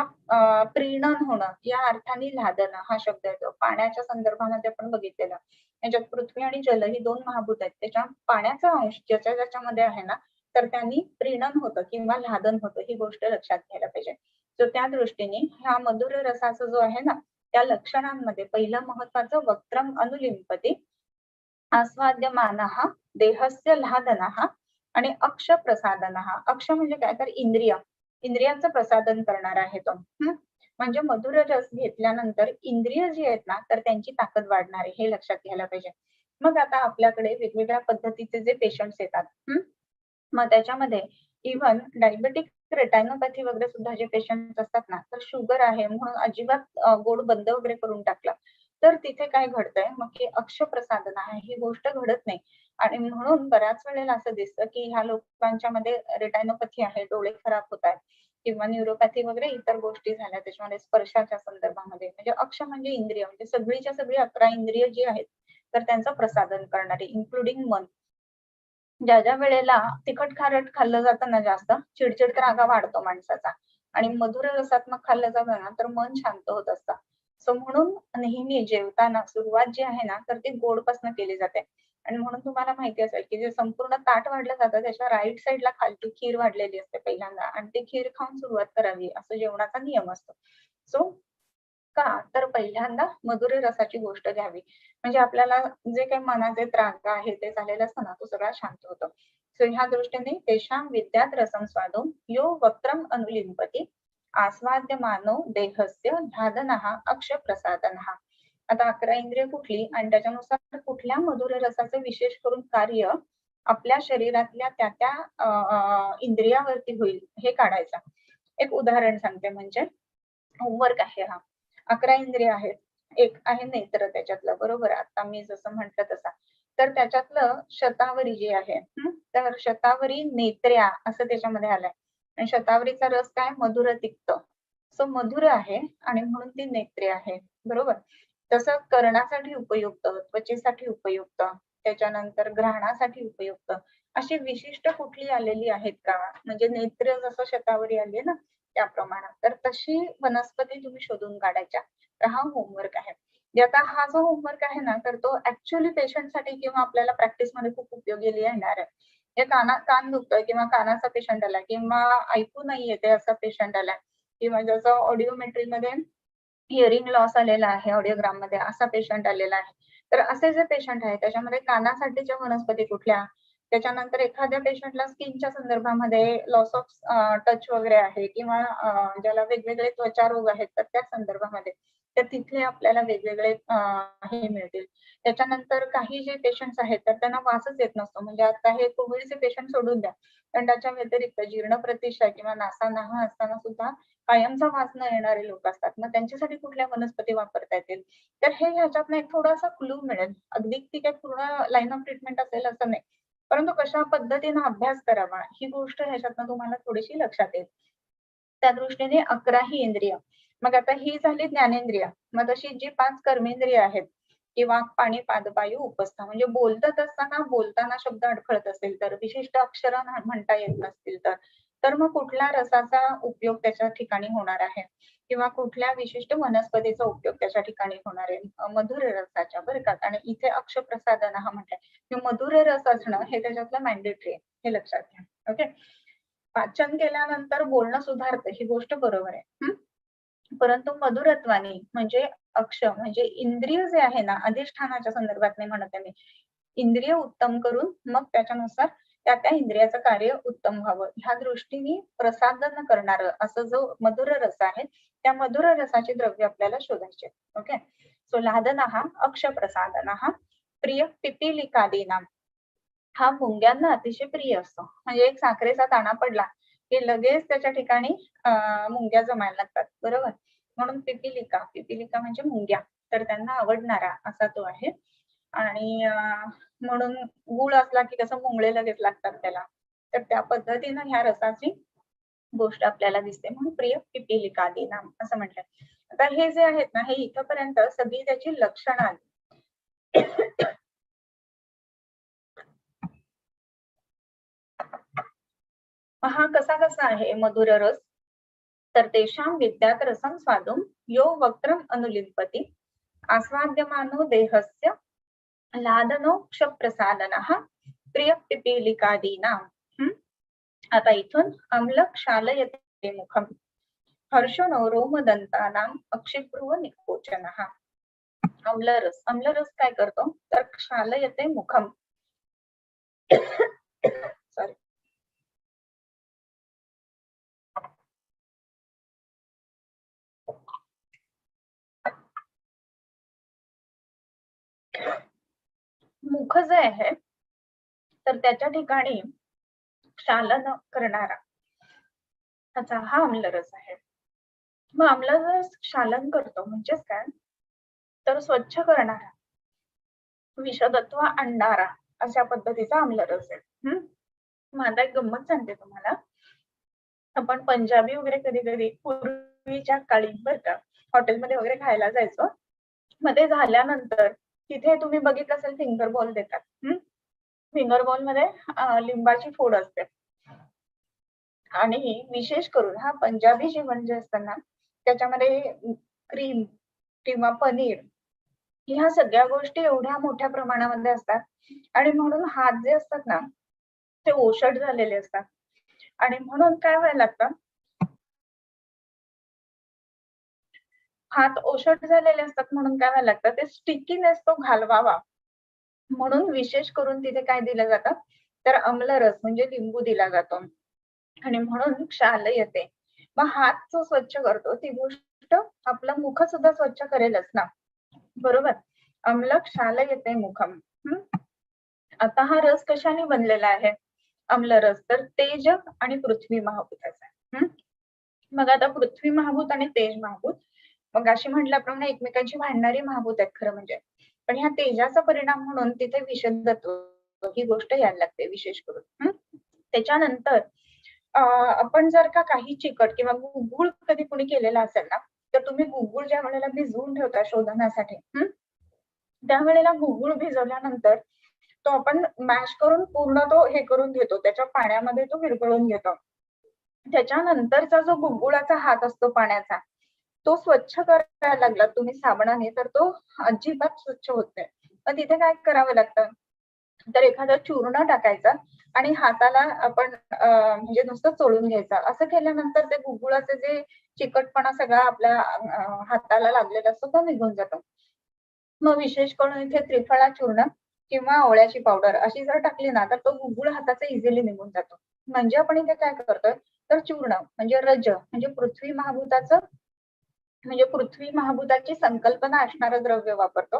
प्रीणन होणं या अर्थाने लादन हा शब्द येतो. पाण्याच्या संदर्भामध्ये आपण बघितलेलं. याच्यात पृथ्वी आणि जल ही 2 महाभूत आहेत. त्याच्या पाण्याचा अंश ज्याच्यामध्ये आहे ना, तर त्यांनी प्रीणन होतं किंवा लादन होतं ही गोष्ट लक्षात घ्यायला पाहिजे. तर त्या दृष्टीने ह्या मधुर रसाचा जो आहे ना, त्या लक्षणांमध्ये पहिलं महत्वाचं वक्त्रम अनुलिंपते, आस्वाद्यमानः, देहस्य लादनः आणि अक्ष प्रसादनः. अक्ष म्हणजे काय, तर इंद्रिय. इंद्रियांचं प्रसादन करणार आहे तो. म्हणजे मधुर रस घेतल्यानंतर इंद्रिय जी आहेत ना, तर त्यांची ताकद वाढणार आहे हे लक्षात घ्यायला पाहिजे. मग आता आपल्याकडे वेगवेगळ्या पद्धतीचे जे पेशंट्स येतात, मग त्याच्यामध्ये इव्हन डायबेटिक रेटायनोपॅथी वगैरे सुद्धा जे पेशंट असतात ना, तर शुगर आहे म्हणून अजिबात गोड बंद वगैरे करून टाकला, तर तिथे काय घडतंय मग की अक्षप्रसादन आहे ही गोष्ट घडत नाही. आणि म्हणून बऱ्याच वेळेला असं दिसतं की ह्या लोकांच्या मध्ये रेटायनोपॅथी आहे, डोळे खराब होत आहेत किंवा न्यूरोपॅथी वगैरे इतर गोष्टी झाल्या त्याच्यामध्ये स्पर्शाच्या संदर्भामध्ये. म्हणजे अक्ष म्हणजे इंद्रिय, म्हणजे सगळीच्या सगळी 11 इंद्रिय जी आहेत तर त्यांचं प्रसादन करणारी इन्क्लुडिंग मन. ज्या वेळेला तिखट खारट खाल्लं जातं ना जास्त, चिडचिड त्रागा वाढतो माणसाचा आणि मधुर रसात्मक खाल्लं जातं ना तर मन शांत होत असतं. सो म्हणून नेहमी जेवताना सुरुवात जी आहे ना, तर ती गोडपासून केली जाते. आणि म्हणून तुम्हाला माहिती असेल, की जे संपूर्ण ताट वाढलं जातं त्याच्या राइट साइडला खालती खीर वाढलेली असते पहिल्यांदा आणि ती खीर खाऊन सुरुवात करावी असा जेवणाचा नियम असतो. सो का? तर पहिल्यांदा मधुर रसाची गोष्ट घ्यावी. म्हणजे आपल्याला जे काही मनाचे त्राग आहे ते झालेलं असतं ना, तो सगळा शांत होतो. सो ह्या दृष्टीने तेषां विद्यात रसं स्वादुं यो वक्त्रम् अनुलिम्पति आस्वाद्यमानो देहस्य ह्यादनः अक्षप्रसादनः. आता 11 इंद्रिय कुठली आणि त्याच्यानुसार कुठल्या मधुर रसाचं विशेष करून कार्य आपल्या शरीरातल्या त्या इंद्रियावरती होईल हे काढायचं. एक उदाहरण सांगते म्हणजे होमवर्क आहे हा. 11 इंद्रिय आहेत. एक आहे नेत्र त्याच्यातलं बरोबर. आता मी जसं म्हटलं तसा. तर त्याच्यातलं शतावरी जी आहे तर शतावरी नेत्र्या असं त्याच्यामध्ये आलंय. आणि शतावरीचा रस काय मधुर तिक्त. सो मधुर आहे आणि म्हणून ती नेत्रे आहे. बरोबर. तसं कर्णासाठी उपयुक्त, त्वचेसाठी उपयुक्त, त्याच्यानंतर घ्राणासाठी उपयुक्त अशी विशिष्ट कुठली आलेली आहेत का? म्हणजे नेत्र जसं शतावरी आली ना त्या प्रमाणात. तर तशी वनस्पती तुम्ही शोधून काढायच्या. तर हा होमवर्क आहे. म्हणजे आता हा जो होमवर्क आहे ना, तर तो ऍक्च्युअली पेशंटसाठी किंवा आपल्याला प्रॅक्टिसमध्ये खूप उपयोगी येणार आहे. हे कान दुखतोय किंवा कानाचा पेशंट आलाय किंवा ऐकू नाही येते असा पेशंट आलाय किंवा ज्याचा ऑडिओमेट्रीमध्ये हिअरिंग लॉस आलेला आहे ऑडिओग्राममध्ये असा पेशंट आलेला आहे. तर असे जे पेशंट आहेत त्याच्यामध्ये कानासाठीच्या वनस्पती कुठल्या? त्याच्यानंतर एखाद्या पेशंटला स्किनच्या संदर्भामध्ये लॉस ऑफ टच वगैरे आहे किंवा ज्याला वेगवेगळे त्वचा रोग आहेत तर त्या संदर्भामध्ये तर तिथे आपल्याला वेगवेगळे हे मिळतील. त्याच्यानंतर काही जे पेशंट्स आहेत तर त्यांना वासच येत नसतो. म्हणजे आता हे कोविडचे पेशंट सोडून द्या. पण त्याच्या व्यतिरिक्त जीर्ण प्रतिष्ठा किंवा नासानहा असताना सुद्धा कायमचा वास न येणारे लोक असतात. मग त्यांच्यासाठी कुठल्या वनस्पती वापरता येतील? तर हे ह्याच्यातनं एक थोडासा क्लू मिळेल. अगदी ती काही पूर्ण लाईन ऑफ ट्रीटमेंट असेल असं नाही. परंतु कशा पद्धतीने अभ्यास करावा ही गोष्ट ह्याच्यातनं तुम्हाला थोडीशी लक्षात येईल. त्या दृष्टीने 11 ही इंद्रिय. मग आता ही झाली ज्ञानेंद्रिय. मग तशी जी 5 कर्मेंद्रिय आहेत किंवा पाणी, पाद, वायू, उपस्थ म्हणजे बोलत असताना बोलताना शब्द अडखळत असेल तर विशिष्ट अक्षरं म्हणता येत नसतील तर मग कुठल्या रसाचा उपयोग त्याच्या ठिकाणी होणार आहे किंवा कुठल्या विशिष्ट वनस्पतीचा उपयोग त्याच्या ठिकाणी होणार आहे. मधुर रसाच्या बरं का आणि इथे अक्षप्रसादन हा म्हटलंय. की मधुर रस असणं हे त्याच्यातलं मॅन्डेटरी आहे. हे लक्षात घ्या. ओके. वाचन केल्यानंतर बोलणं सुधारतं ही गोष्ट बरोबर आहे. परंतु मधुरत्वाने म्हणजे म्हणजे इंद्रिय जे आहे ना अधिष्ठानाच्या संदर्भात नाही म्हणत आहे मी. इंद्रिय उत्तम करून मग त्याच्यानुसार त्या इंद्रियाचं कार्य उत्तम व्हावं ह्या दृष्टीने प्रसादन करणारं असं जो मधुर रस आहे त्या मधुर रसाचे द्रव्य आपल्याला शोधायचे. ओके. सो लादनः अक्षप्रसादनः प्रिय पिपीलिकादीनाम हा मुंग्यांना अतिशय प्रिय असतो. म्हणजे एक साखरेचा दाणा पडला की लगेच त्याच्या ठिकाणी मुंग्या जमायला लागतात. बरोबर. म्हणून पिपीलिका म्हणजे मुंग्या. तर त्यांना आवडणारा असा तो आहे. आणि म्हणून गूळ असला की कसं मुंगळे लगेच लागतात त्याला. तर त्या पद्धतीनं ह्या रसाची गोष्ट आपल्याला दिसते म्हणून प्रिय पिपीलिकादीनाम असं म्हटलंय. आता हे जे आहेत ना हे इथपर्यंत सगळी त्याची लक्षणं आली. हा कसा आहे मधुर रस? तर तेषां विद्यात रसं स्वादुं यो वक्त्रम् अनुलिम्पति आस्वाद्यमानो देहस्य लादनो क्षप्रसादनः प्रियपिपीलिकादीनां. आता इथून अम्ल क्षालयते मुखम हर्षणो रोमदंतानां अक्षिभ्रुव निकोचनः. अम्लरस काय करतो तर क्षालयते मुखम सॉरी मुख जे आहे तर त्याच्या ठिकाणी क्षालन करणारा त्याचा हा आम्लरस आहे. मग आम्लरस क्षालन करतो म्हणजेच काय तर स्वच्छ करणारा विषतत्व आणणारा अशा पद्धतीचा आम्लरस आहे. मग आता एक गंमत सांगते तुम्हाला. आपण पंजाबी वगैरे कधी-कधी पूर्वीच्या काळी बरं का हॉटेलमध्ये वगैरे खायला जायचो. मग ते झाल्यानंतर तिथे तुम्ही बघितलं असेल फिंगर बॉल देतात. फिंगर बॉलमध्ये लिंबाची फोड असते. आणि विशेष करून पंजाबी जेवण जे असतं ना त्याच्यामध्ये क्रीम किंवा पनीर, ह्या सगळ्या गोष्टी एवढ्या मोठ्या प्रमाणामध्ये असतात आणि म्हणून हात जे असतात ना ते ओशट झालेले असतात आणि म्हणून काय व्हायला लागतं, हात ओशट झालेले असतात म्हणून काय व्हायला लागतं, ते स्टिकीनेस तो घालवावा म्हणून विशेष करून तिथे काय दिलं जातं, तर आम्लरस म्हणजे लिंबू दिला जातो आणि म्हणून क्षाल येते. मग हात जो स्वच्छ करतो ती गोष्ट आपलं मुख सुद्धा स्वच्छ करेलच ना, बरोबर? अम्ल क्षाल येते मुखम. आता हा रस कशाने बनलेला आहे? आम्लरस तर तेज आणि पृथ्वी महाभूताचा. मग आता पृथ्वी महाभूत आणि तेज महाभूत, मग अशी म्हटल्याप्रमाणे एकमेकांची भांडणारी महाभूत आहेत खरं म्हणजे. पण ह्या तेजाचा परिणाम म्हणून तिथे विषदत्व ही गोष्ट यायला लागते विशेष करून. त्याच्यानंतर आपण जर का काही चिकट किंवा गुळगुळ कधी कोणी केलेला असेल ना, तर तुम्ही गुळगुळ ज्या वेळेला भिजवून ठेवता शोधण्यासाठी, त्यावेळेला गुळगुळ भिजवल्यानंतर तो आपण मॅश करून पूर्ण तो हे करून घेतो, त्याच्या पाण्यामध्ये तो विरघळून घेतो. त्याच्यानंतरचा जो गुळगुळाचा हात असतो पाण्याचा, तो स्वच्छ करायला लागला तुम्ही साबणाने तर तो अजिबात स्वच्छ होत नाही. मग तिथे काय करावं लागतं, तर एखादं चूर्ण टाकायचं आणि हाताला आपण म्हणजे नुसतं चोळून घ्यायचं. असं केल्यानंतर ते गुळगुळाचं जे चिकटपणा सगळा आपल्या हाताला लागलेला असतो तो निघून जातो. मग विशेष करून इथे त्रिफळा चूर्ण किंवा आवळ्याची पावडर अशी जर टाकली ना, तर तो गुळगुळ हाताचा इझिली निघून जातो. म्हणजे आपण इथे काय करतोय, तर चूर्ण म्हणजे रज म्हणजे पृथ्वी महाभूताचं म्हणजे पृथ्वी महाभूताची संकल्पना असणारं द्रव्य वापरतो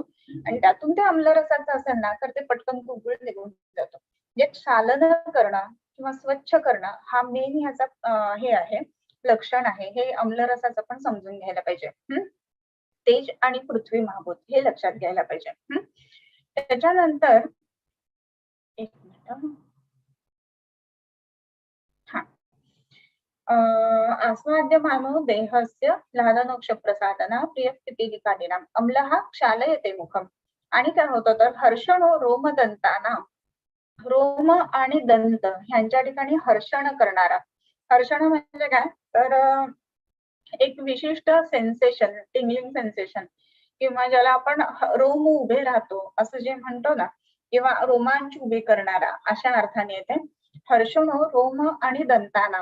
आणि त्यातून ते आम्लरसाचं असेल ना, तर ते पटकन गुळगुळ निघून जातो. म्हणजे क्षालन करणं किंवा स्वच्छ करणं हा मेन ह्याचा हे आहे, लक्षण आहे. हे आम्लरसाचं पण समजून घ्यायला पाहिजे. तेज आणि पृथ्वी महाभूत हे लक्षात घ्यायला पाहिजे. त्याच्यानंतर एक मिनिट. आस्वाद्य मानव देहस्य लालनोक्ष प्रसादना प्रियस्थितिकालीनाम अम्लः क्षालयते मुखम. आणि काय होतं तर हर्षणो रोमदंताना, रोम आणि दंत ह्यांच्या ठिकाणी हर्षण करणारा. हर्षण म्हणजे काय, तर एक विशिष्ट सेन्सेशन, टिंगलिंग सेन्सेशन किंवा ज्याला आपण रोम उभे राहतो असं जे म्हणतो ना, किंवा रोमांच उभे करणारा अशा अर्थाने येते. हर्षणो रोम आणि दंताना,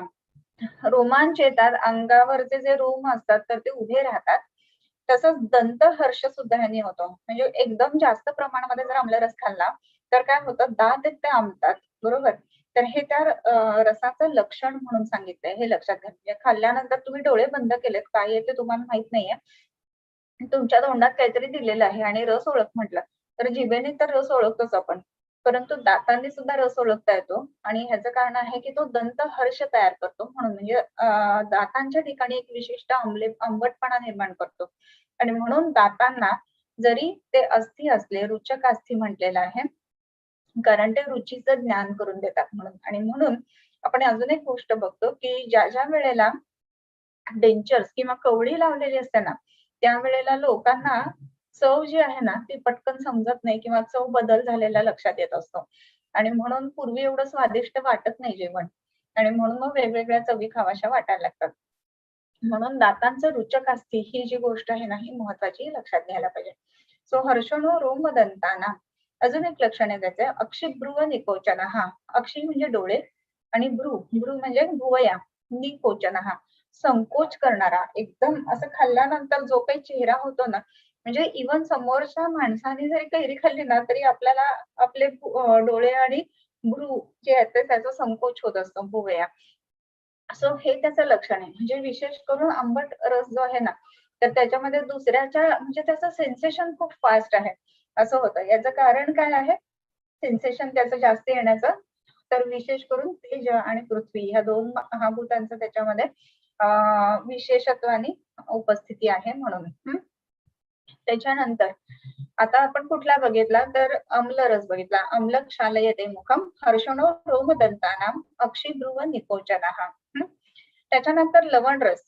रोमांच येतात, अंगावरचे जे रोम असतात तर ते उभे राहतात. तसंच दंत हर्ष सुद्धा ह्याने होतो. म्हणजे एकदम जास्त प्रमाणामध्ये जर आम्लरस खाल्ला तर काय होतं, दात ते आंबतात, बरोबर? तर हे त्या रसाचं लक्षण म्हणून सांगितलंय, हे लक्षात घ्या. म्हणजे खाल्ल्यानंतर तुम्ही डोळे बंद केलेत, काय येते तुम्हाला माहित नाहीये. तुमच्या तोंडात काहीतरी दिलेलं आहे आणि रस ओळख म्हटलं, तर जिभेने तर रस ओळखतोच आपण. परंतु दातांनी सुद्धा रस ओळखता येतो आणि ह्याचं कारण आहे की तो दंत हर्ष तयार करतो म्हणून. म्हणजे दातांच्या ठिकाणी एक विशिष्ट आंबटपणा निर्माण करतो आणि म्हणून दातांना जरी ते अस्थी असले, रुचक अस्थी म्हटलेलं आहे, कारण ते रुचीचं ज्ञान करून देतात म्हणून. आणि म्हणून आपण अजून एक गोष्ट बघतो की ज्या ज्या वेळेला डेंचर्स किंवा कवळी लावलेली असते ना, त्यावेळेला लोकांना चव जी आहे ना, ती पटकन समजत नाही किंवा चव बदल झालेला लक्षात येत असतो. आणि म्हणून पूर्वी एवढं स्वादिष्ट वाटत नाही जेवण आणि म्हणून मग वेगवेगळ्या चवी खाव्याशा वाटायला लागतात. म्हणून दातांचं रुचक असते ही जी गोष्ट आहे ना, ही महत्वाची लक्षात घ्यायला पाहिजे. सो हर्षणो रोमदंताना. अजून एक लक्षण आहे त्याचं, अक्षिभ्रुव निकोचन. अक्षी म्हणजे डोळे आणि भ्रू म्हणजे भुवया, निकोचन संकोच करणारा. एकदम असं खाल्ल्यानंतर जो काही चेहरा होतो ना, म्हणजे इव्हन समोरच्या माणसाने जरी कैरी खाल्ली ना, तरी आपल्याला आपले डोळे आणि भ्रू जे आहेत ते त्याचा संकोच होत असतो, भुवया. सो हे त्याचं लक्षण आहे. म्हणजे विशेष करून आंबट रस जो आहे ना, तर त्याच्यामध्ये दुसऱ्याच्या म्हणजे त्याचं सेन्सेशन खूप फास्ट आहे, असं होतं. याचं कारण काय आहे? सेन्सेशन त्याचं जास्त येण्याचं, तर विशेष करून तेज आणि पृथ्वी ह्या 2 महाभूतांचं त्याच्यामध्ये विशेषत्वाने उपस्थिती आहे म्हणून. त्याच्यानंतर आता आपण कुठला बघितला, तर आम्लरस बघितला. आम्ल क्षालयते मुखम, हर्षणो रोमदंतानाम, अक्षिभ्रुव निकोचनः. त्याच्यानंतर लवण रस.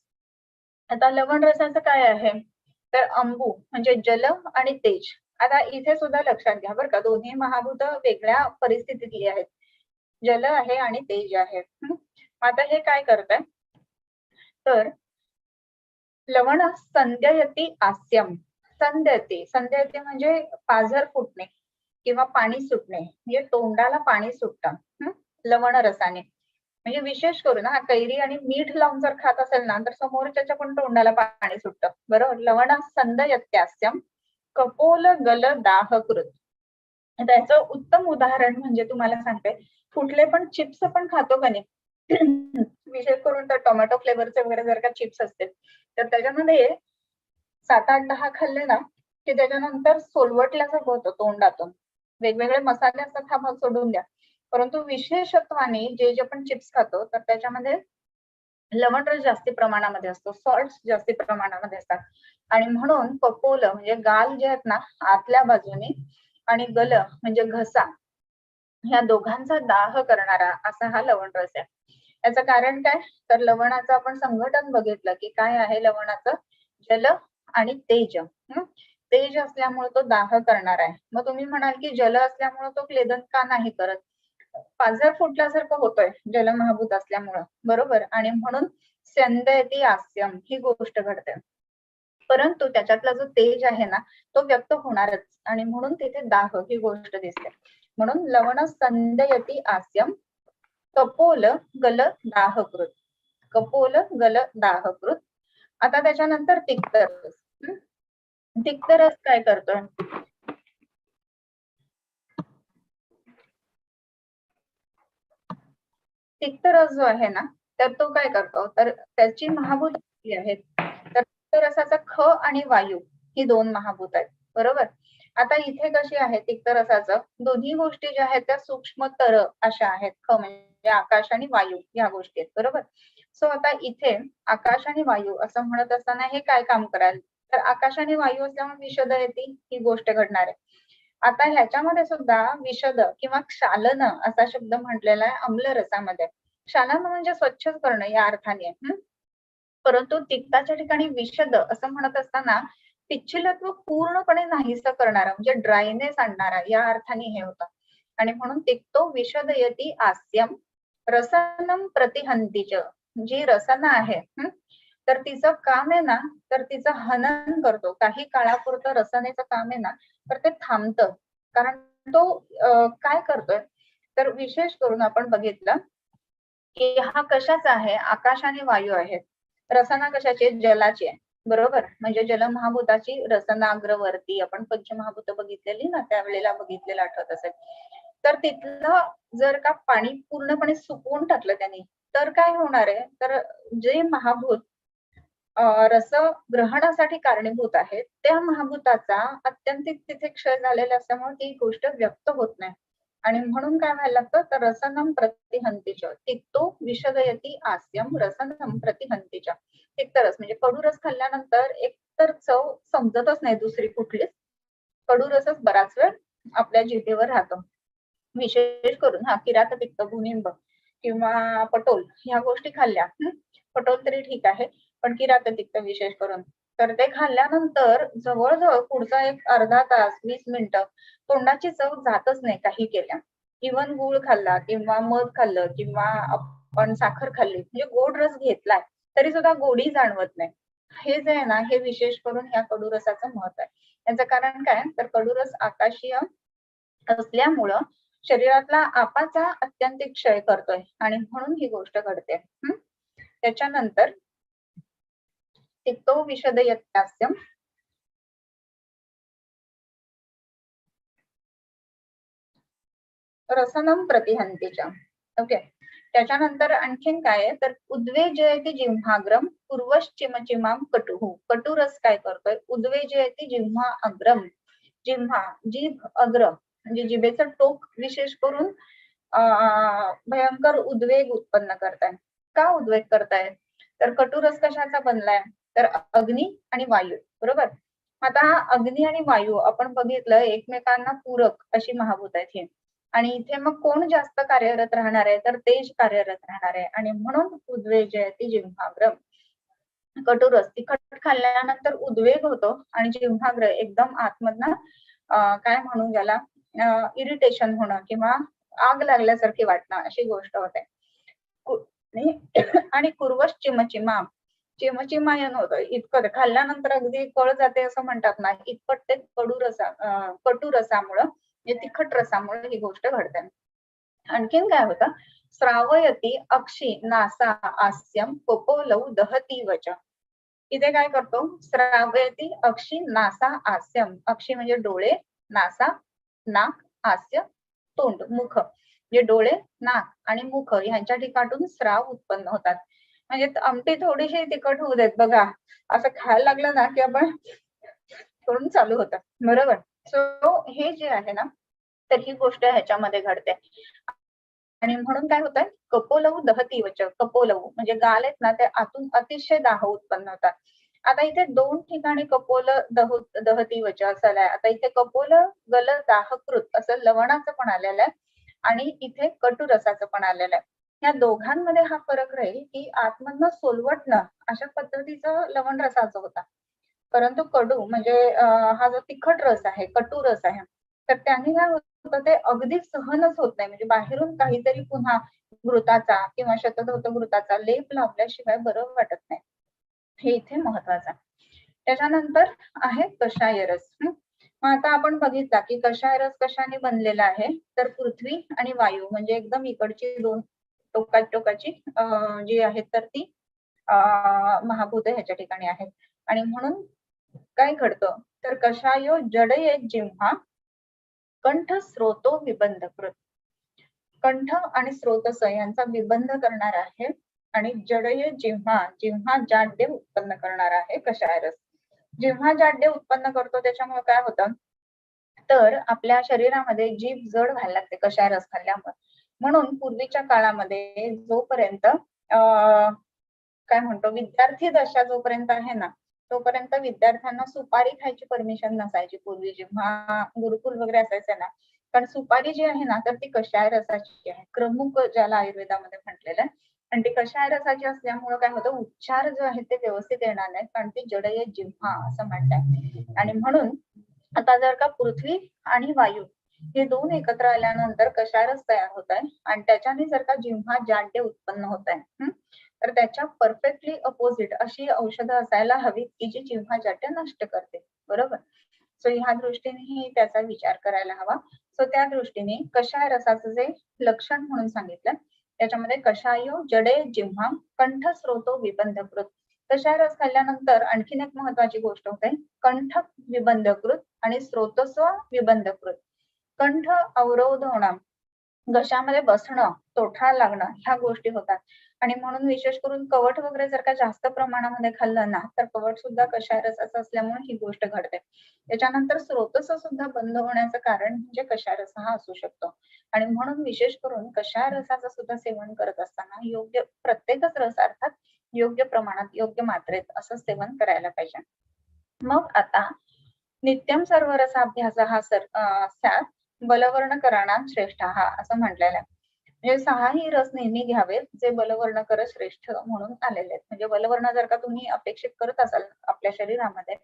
आता लवण रसाचं काय आहे, तर अंबू म्हणजे जल आणि तेज. आता इथे सुद्धा लक्षात घ्या बरं का, दोन्ही महाभूत वेगळ्या परिस्थितीतली आहेत. जल आहे आणि तेज आहे. आता हे काय करतंय, तर लवण संध्ययती आस्यम. संध्यते म्हणजे पाझर फुटणे किंवा पाणी सुटणे, म्हणजे तोंडाला पाणी सुटतं लवण रसाने. म्हणजे विशेष करून कैरी आणि मीठ लावून जर खात असेल ना, तर समोरच्याच्या पण तोंडाला पाणी सुटतं. बरोबर. लवण संदयत्यास्यम कपोल गल दाहकृत. त्याचं उत्तम उदाहरण म्हणजे तुम्हाला सांगते, कुठले पण चिप्स पण खातो का नाही, विशेष करून तर टोमॅटो फ्लेवरचे वगैरे जर का चिप्स असतील, तर त्याच्यामध्ये 7-8-10 खाल्ले ना, की त्याच्यानंतर सोलवटल्यासारखं होतं तोंडातून. वेगवेगळे मसाले असतात हा भाग सोडून द्या. परंतु विशेषत्वाने जे आपण चिप्स खातो, तर त्याच्यामध्ये लवणरस जास्ती प्रमाणामध्ये असतो, सॉल्ट्स जास्ती प्रमाणामध्ये असतात. आणि म्हणून कपोल म्हणजे गाल जे आहेत ना आतल्या बाजूने आणि गल म्हणजे घसा, ह्या दोघांचा दाह करणारा असा हा लवणरस आहे. याचं कारण काय, तर लवणाचं आपण संघटन बघितलं की काय आहे लवणाचं, जल आणि तेज. तेज असल्यामुळे तो दाह करणार आहे. मग तुम्ही म्हणाल की जल असल्यामुळे तो क्लेदन का नाही करत, पाझर फुटल्यासारखं होतोय जलमहाभूत असल्यामुळं, बरोबर. आणि म्हणून संदयती आस्यम ही गोष्ट घडते. परंतु त्याच्यातला जो तेज आहे ना तो व्यक्त होणारच, आणि म्हणून तिथे दाह ही गोष्ट दिसते. म्हणून लवण संदयती आस्यम कपोल गल दाहकृत. कपोल गल दाहकृत. आता त्याच्यानंतर तिक्तरस. तिक्तरस काय करतोय, तिक्तरस जो आहे ना, तर तो काय करतो, तर त्याची महाभूत आहेत. तर तिक्तरसाचा ख आणि वायू ही 2 महाभूत आहेत, बरोबर. आता इथे कशी आहे तिक्तरसाचं, दोन्ही गोष्टी ज्या आहेत त्या सूक्ष्मतर अशा आहेत. ख म्हणजे आकाश आणि वायू ह्या गोष्टी आहेत, बरोबर. सो आता इथे आकाश आणि वायू असं म्हणत असताना हे काय काम कराल, तर आकाश आणि वायू असल्यामुळे विशद येते ही गोष्ट घडणार आहे. आता ह्याच्यामध्ये सुद्धा विशद किंवा क्षालन असा शब्द म्हटलेला आहे आम्ल रसामध्ये. क्षालन म्हणजे स्वच्छच करणं या अर्थाने. परंतु तिक्ताच्या ठिकाणी विशद असं म्हणत असताना पिच्छलत्व पूर्णपणे नाहीसं करणारा म्हणजे ड्रायनेस आणणारा या अर्थाने हे होतं. आणि म्हणून तिक्तो विशदयती आस्यम रसनम प्रतिहंतीच. जी रसना आहे तर तिचं काम आहे ना, तर तिचं हनन करतो. काही काळापुरतं रसनेचं काम आहे ना, तर ते थांबतं. कारण तो काय करतोय, तर विशेष करून आपण बघितलं की हा कशाचा आहे, आकाश आणि वायू आहेत. रसना कशाची, जलाची आहे, बरोबर. म्हणजे जलमहाभूताची रसनाग्रवर्ती आपण पंचमहाभूत बघितलेली ना, त्यावेळेला बघितलेलं आठवत असेल. तर तिथलं जर का पाणी पूर्णपणे सुकवून टाकलं त्याने, तर काय होणार आहे, तर जे महाभूत रस ग्रहणासाठी कारणीभूत आहेत, त्या महाभूताचा अत्यंतिक तिथे क्षय झालेला असल्यामुळे ती गोष्ट व्यक्त होत नाही. आणि म्हणून काय व्हायला लागतं, तर रसनम प्रतिहंतीच तिक्तो विशदयती आस्यम रसनम प्रतिहंतीच. तिक्तरस म्हणजे कडू रस खाल्ल्यानंतर एकतर चव समजतच नाही दुसरी कुठलीच, कडू रसच बराच वेळ आपल्या जिभेवर राहतो. विशेष करून किरात पित्त, भूनिंब किंवा पटोल ह्या गोष्टी खाल्ल्या, पटोल तरी ठीक आहे, पण किरात पित्त विशेष करून, तर ते खाल्ल्यानंतर जवळजवळ पुढचा एक अर्धा तास 20 मिनिटं तोंडाची चव जातच नाही काही केल्या. इव्हन गूळ खाल्ला किंवा मध खाल्लं किंवा आपण साखर खाल्ली म्हणजे गोड रस घेतलाय तरी सुद्धा गोडी जाणवत नाही. हे जे आहे ना, हे विशेष करून ह्या कडूरसाचं महत्व आहे. याचं कारण काय, तर कडूरस आकाशीय असल्यामुळं शरीरातला आपाचा अत्यंतिक क्षय करतोय आणि म्हणून ही गोष्ट घडते. त्याच्यानंतर तिक्तो विशदयत्यास्यम रसनम प्रतिहंतीच्या. ओके. त्याच्यानंतर आणखीन काय आहे, तर उद्वेजयती जिव्हाग्रम पूर्वश्चिमचिमाम कटुः. कटुरस काय करतोय, उद्वेजयती जिव्हा अग्रम. जिव्हा जीभ अग्र म्हणजे जिभेचं टोक विशेष करून भयंकर उद्वेग उत्पन्न करताय. का उद्वेग करताय, तर कटुरस कशाचा बनलाय, तर अग्नी आणि वायू, बरोबर. आता अग्नी आणि वायू आपण बघितलं एकमेकांना पूरक अशी महाभूत आहेत हे. आणि इथे मग कोण जास्त कार्यरत राहणार आहे, तर तेज कार्यरत राहणार आहे. आणि म्हणून उद्वेजयती जिव्हाग्रम. कटुरस तिखट खाल्ल्यानंतर उद्वेग होतो आणि जिव्हाग्र एकदम आतमधनं काय म्हणू ज्याला इरिटेशन होणं किंवा आग लागल्यासारखी वाटणं अशी गोष्ट होते. आणि कुर्वश्चिमचिमा चिमचिमायन होतं इतकं खाल्ल्यानंतर अगदी कळ जाते असं म्हणतात ना, इतपत ते कटू रसामुळं म्हणजे तिखट रसामुळे ही गोष्ट घडते. आणखीन काय होतं, श्रावयती अक्षी नासा आस्यम कोपोलौ दहती वच. इथे काय करतो, श्रावयती अक्षी नासा आस्यम. अक्षी म्हणजे डोळे, नासा नाक, हास्य तोंड मुख, म्हणजे डोळे, नाक आणि मुख ह्यांच्या ठिकाणून स्राव उत्पन्न होतात. म्हणजे आमटी थोडीशी तिखट होऊ देत बघा, असं खायला लागलं ना की आपण करून चालू होतं, बरोबर. सो हे जे आहे ना, तर ही गोष्ट ह्याच्यामध्ये घडते. आणि म्हणून काय होतंय, कपोलवू दहती वच. कपोलवू म्हणजे गाल आहेत ना, ते आतून अतिशय दाह उत्पन्न होतात. आता इथे दोन ठिकाणी कपोल दहती वच असं आलंय. आता इथे कपोल गल दाहकृत असं लवणाचं पण आलेलं आहे आणि इथे कटू रसाचं पण आलेलं आहे. या दोघांमध्ये हा फरक राहील की आतमधनं सोलवटणं अशा पद्धतीचं लवण रसाचं होता, परंतु कडू म्हणजे हा जो तिखट रस आहे, कटू रस आहे, तर त्याने काय होतं, ते अगदी सहनच होत नाही. म्हणजे बाहेरून काहीतरी पुन्हा घृताचा किंवा शतधौत घृताचा लेप लावल्याशिवाय बरं वाटत नाही. हे इथे महत्वाचं आहे. त्याच्यानंतर आहे कषाय रस. मग आता आपण बघितला की कषाय रस कशाने बनलेला आहे, तर पृथ्वी आणि वायू म्हणजे एकदम इकडची दोन टोकाची जी आहेत तर ती महाभूत ह्याच्या ठिकाणी आहेत. आणि म्हणून काय घडतं, तर कषायो जडये जिव्हा कंठ स्रोतो विबंधकृत. कंठ आणि स्रोतस यांचा विबंध करणार आहे आणि जडये जिव्हा, जिव्हा जाड्य उत्पन्न करणार आहे कषाय रस. जिव्हा जाड्य उत्पन्न करतो त्याच्यामुळे काय होतं, तर आपल्या शरीरामध्ये जीभ जड व्हायला लागते कषाय रस खाल्ल्यामुळे. म्हणून पूर्वीच्या काळामध्ये जोपर्यंत काय म्हणतो, विद्यार्थी दशा जोपर्यंत आहे ना, तोपर्यंत विद्यार्थ्यांना सुपारी खायची परमिशन नसायची. पूर्वी जेव्हा गुरुकुल वगैरे असायचे ना, कारण सुपारी जी आहे ना, तर ती कषाय रसाची आहे, क्रमुक ज्याला आयुर्वेदामध्ये म्हटलेलं आहे. आणि ती कषाय रसाची असल्यामुळे काय होतं, उच्चार जो आहे ते व्यवस्थित येणार नाही, कारण ती जडये जिव्हा असं म्हणतात. आणि म्हणून आता जर का पृथ्वी आणि वायू हे दोन एकत्र आल्यानंतर कषाय रस तयार होत आहे आणि त्याच्याने जर का जिव्हा जाड्य उत्पन्न होत आहे, तर त्याच्या परफेक्टली अपोजिट अशी औषधं असायला हवी की जी जिव्हा जाड्य नष्ट करते, बरोबर. सो ह्या दृष्टीनेही त्याचा विचार करायला हवा. सो त्या दृष्टीने कषाय रसाचं जे लक्षण म्हणून सांगितलं, त्याच्यामध्ये कषायो जडे जिव्हा कंठ स्रोतो विबंधकृत. कषाय रस खाल्ल्यानंतर आणखीन एक महत्वाची गोष्ट होते, कंठ विबंधकृत आणि स्रोतस्व विबंधकृत. कंठ अवरोध होणं, घशामध्ये बसणं, तोठा लागणं ह्या गोष्टी होतात. आणि म्हणून विशेष करून कवठ वगैरे जर का जास्त प्रमाणामध्ये खाल्लं ना, तर कवठ सुद्धा कषाय रसाचं असल्यामुळे ही गोष्ट घडते. त्याच्यानंतर स्रोतस सुद्धा बंद होण्याचं कारण म्हणजे कषाय रस हा असू शकतो. आणि म्हणून विशेष करून कषाय रसाचं सुद्धा सेवन करत असताना योग्य, प्रत्येकच रस अर्थात योग्य प्रमाणात, योग्य मात्रेत असं सेवन करायला पाहिजे. मग आता नित्यम सर्व रसाभ्यास हा स्यात् बलवर्ण कराणा श्रेष्ठ हा असं म्हटलेलं आहे. म्हणजे 6ही रस नेहमी घ्यावेत जे बलवर्ण कर श्रेष्ठ म्हणून आलेले आहेत. म्हणजे बलवर्ण जर का तुम्ही अपेक्षित करत असाल आपल्या शरीरामध्ये,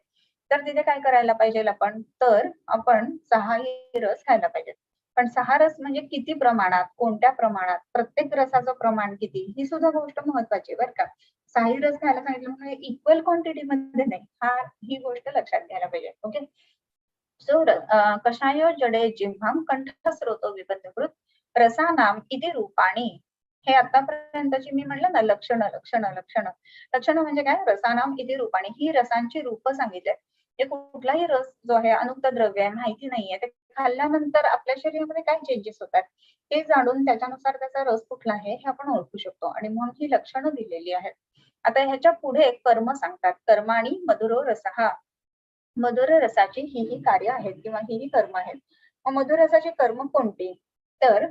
तर तिथे काय करायला पाहिजे आपण, तर आपण 6ही रस खायला पाहिजेत. पण 6 रस म्हणजे किती प्रमाणात, कोणत्या प्रमाणात, प्रत्येक रसाचं प्रमाण किती, ही सुद्धा गोष्ट महत्वाची बरं का. 6ही रस खायला सांगितलं म्हणजे इक्वल क्वांटिटी मध्ये नाही, ही गोष्ट लक्षात घ्यायला पाहिजे. ओके. सो कषायो जडे जिव्हाम कंठस्रोतो विबंधकृत रसानाम इति रूपाणी. हे आतापर्यंतची मी म्हणलं ना लक्षण लक्षण लक्षण लक्षण म्हणजे काय, रसानाम इति रूपाणी, ही रसांची रूप सांगितले. हे कुठलाही रस जो आहे अनुक्त द्रव्य आहे, माहिती नाहीये, ते खाल्ल्यानंतर आपल्या शरीरामध्ये काय चेंजेस होतात ते जाणून त्याच्यानुसार त्याचा रस कुठला आहे हे आपण ओळखू शकतो. आणि म्हणून ही लक्षणं दिलेली आहेत. आता ह्याच्या पुढे कर्म सांगतात, कर्माणी मधुरो रसः. मधुर रसाची ही कार्य आहेत किंवा ही कर्म आहेत. मधुर रसाची कर्म कोणती, तर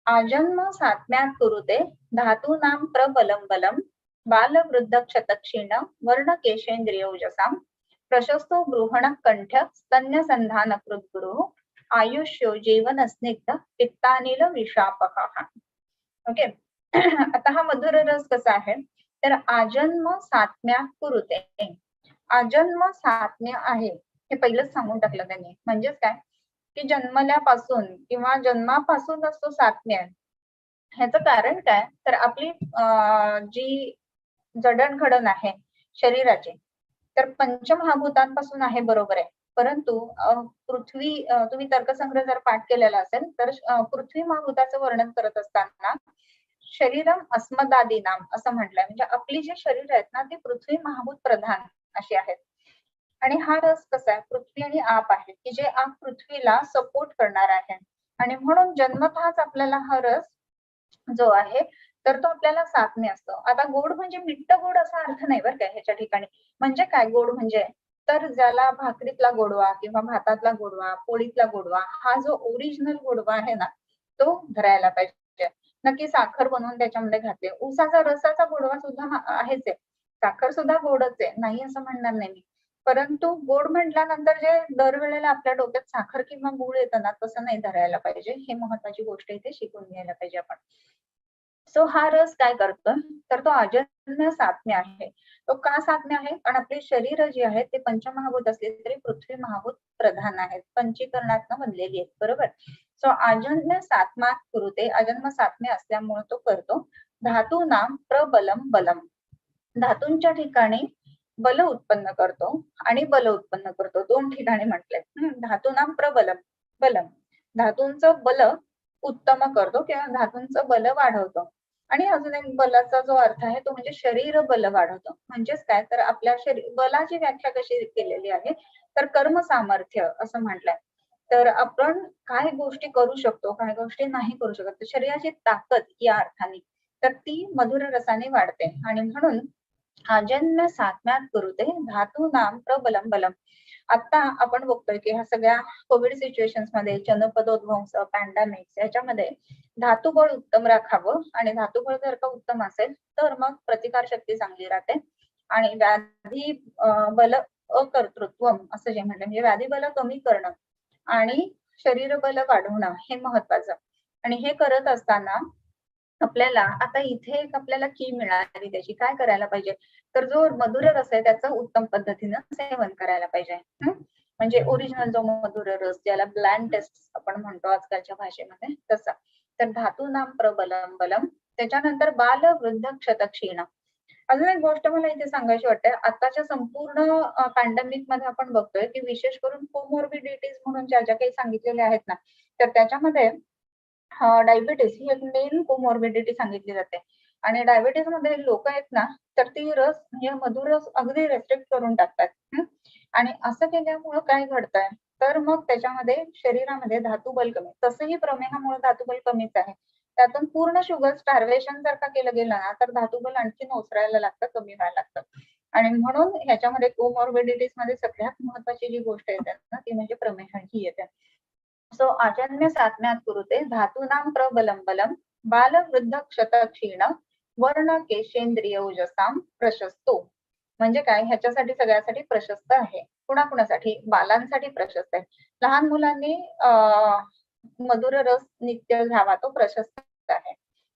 आजन्म सात्म्यात कुरुते धातूनां प्रबलम बलम बालवृद्ध क्षतक्षीण वर्ण केशेंद्रियोजसाम प्रशस्तो गृहण कंठ स्तन्य संधान कृत गुरु आयुष्यो जीवन स्निग्ध पित्तानिल विषापहा. ओके. आता हा मधुर रस कसा आहे, तर आजन्म सात्म्या कुरुते. आजन्म सात्म्य आहे हे पहिलंच सांगून टाकलं त्यांनी. म्हणजेच काय, की जन्मल्यापासून किंवा जन्मापासून असतो सात्म्य. ह्याचं कारण काय, तर आपली जी जडणघडण आहे शरीराची, तर पंचमहाभूतांपासून आहे, बरोबर आहे. परंतु पृथ्वी, तुम्ही तर्कसंग्रह जर पाठ केलेला असेल तर पृथ्वी महाभूताचं वर्णन करत असताना शरीरम अस्मदादीनाम असं म्हटलंय. म्हणजे आपली जी शरीर आहेत ना ती पृथ्वी महाभूत प्रधान अशी आहेत. आणि हा रस कसा आहे, पृथ्वी आणि आप आहे की जे आप पृथ्वीला सपोर्ट करणार आहे. आणि म्हणून जन्मतःच आपल्याला हा रस जो आहे तर तो आपल्याला सात्म्य असतो. आता गोड म्हणजे मिट्ट गोड असा अर्थ नाही बरं का ह्याच्या ठिकाणी. म्हणजे काय गोड म्हणजे, तर ज्याला भाकरीतला गोडवा किंवा भातातला गोडवा, पोळीतला गोडवा, हा जो ओरिजिनल गोडवा आहे ना तो धरायला पाहिजे. नक्की साखर बनवून त्याच्यामध्ये घातली, ऊसाचा रसाचा गोडवा सुद्धा आहेच आहे, साखर सुद्धा गोडच आहे, नाही असं म्हणणार नाही मी. परंतु गोड म्हटल्यानंतर जे दरवेळेला आपल्या डोक्यात साखर किंवा गूळ येतं ना तसं नाही धरायला पाहिजे. हे महत्वाची गोष्ट इथे शिकून घ्यायला पाहिजे आपण. सो हा रस काय करतो, तर तो आजन्य सात्म्य आहे. तो का सात्म्य आहे, कारण आपले शरीर जे आहे ते पंचमहाभूत असले तरी पृथ्वी महाभूत प्रधान आहेत, पंचीकरणातनं बनलेली आहेत, बरोबर. सो आजन्य सात्मा कुरुते, अजन्म सात्म्य असल्यामुळे तो करतो. धातू नाम प्रबलम बलम, धातूंच्या ठिकाणी बल उत्पन्न करतो आणि बल उत्पन्न करतो, दोन ठिकाणी म्हटलंय. धातू नाम प्रबलम बलम, धातूंचं बल उत्तम करतो किंवा धातूंचं बल वाढवतो. आणि अजून एक बलाचा जो अर्थ आहे तो म्हणजे शरीर बल वाढवतो. म्हणजेच काय, तर आपल्या शरीर बलाची व्याख्या कशी केलेली आहे, तर कर्म सामर्थ्य असं म्हटलंय. तर आपण काय गोष्टी करू शकतो, काय गोष्टी नाही करू शकत, तर शरीराची ताकद या अर्थाने तर ती मधुर रसाने वाढते. आणि म्हणून आजन्य सात्म्यात कुरुते धातू नाम प्रबलम बलम. आता आपण बघतोय की ह्या सगळ्या कोविड सिच्युएशन्स मध्ये, जनपदोध्वंस, पॅन्डेमिक्स याच्यामध्ये धातुबळ उत्तम राखावं. आणि धातुबळ जर का उत्तम असेल तर मग प्रतिकार शक्ती चांगली राहते. आणि व्याधी बल अकर्तृत्व असं जे म्हणलं, म्हणजे व्याधी बल कमी करणं आणि शरीर बल वाढवणं हे महत्वाचं. आणि हे करत असताना आपल्याला आता इथे एक आपल्याला की मिळाली त्याची, काय करायला पाहिजे, तर जो मधुर रस आहे त्याचं उत्तम पद्धतीनं सेवन करायला पाहिजे. म्हणजे ओरिजिनल जो मधुर रस, ज्याला ब्लँड टेस्ट आपण म्हणतो आजकालच्या भाषेमध्ये तसा. तर धातू नाम प्रबलम बलम. त्याच्यानंतर बाल वृद्ध क्षत क्षीण. अजून एक गोष्ट मला इथे सांगायची वाटते, आताच्या संपूर्ण पॅन्डेमिक मध्ये आपण बघतोय की विशेष करून कोमॉर्बिडिटीज म्हणून ज्या ज्या काही सांगितलेल्या आहेत ना, तर त्याच्यामध्ये डायबिटीस ही एक मेन कोमॉर्बिडिटी सांगितली जाते. आणि डायबिटीस मध्ये लोक आहेत ना तर ती रस म्हणजे मधुर रस अगदी रेस्ट्रिक्ट करून टाकतात. आणि असं केल्यामुळं काय घडतंय, तर मग त्याच्यामध्ये शरीरामध्ये धातुबल कमी, तसंही प्रमेहामुळे धातुबल कमीच आहे. त्यातून पूर्ण शुगर स्टार्वेशन जर का केलं गेलं ना तर धातुबल आणखीन ओसरायला लागतं, कमी व्हायला लागतं. आणि म्हणून ह्याच्यामध्ये कोमॉर्बिडिटीज मध्ये सगळ्यात महत्वाची जी गोष्ट येते ना ती म्हणजे प्रमेह ही येते. सो आजन्य सात्म्यात कुरुते धातूनां प्रबलम बलम, बाल वृद्ध क्षत क्षीण, वर्ण केशेंद्रिय ओजसाम प्रशस्तो. म्हणजे काय, ह्याच्यासाठी सगळ्यासाठी प्रशस्त आहे. कुणाकुणासाठी, बालांसाठी प्रशस्त आहे. लहान मुलांनी मधुर रस नित्य घ्यावा तो प्रशस्त आहे.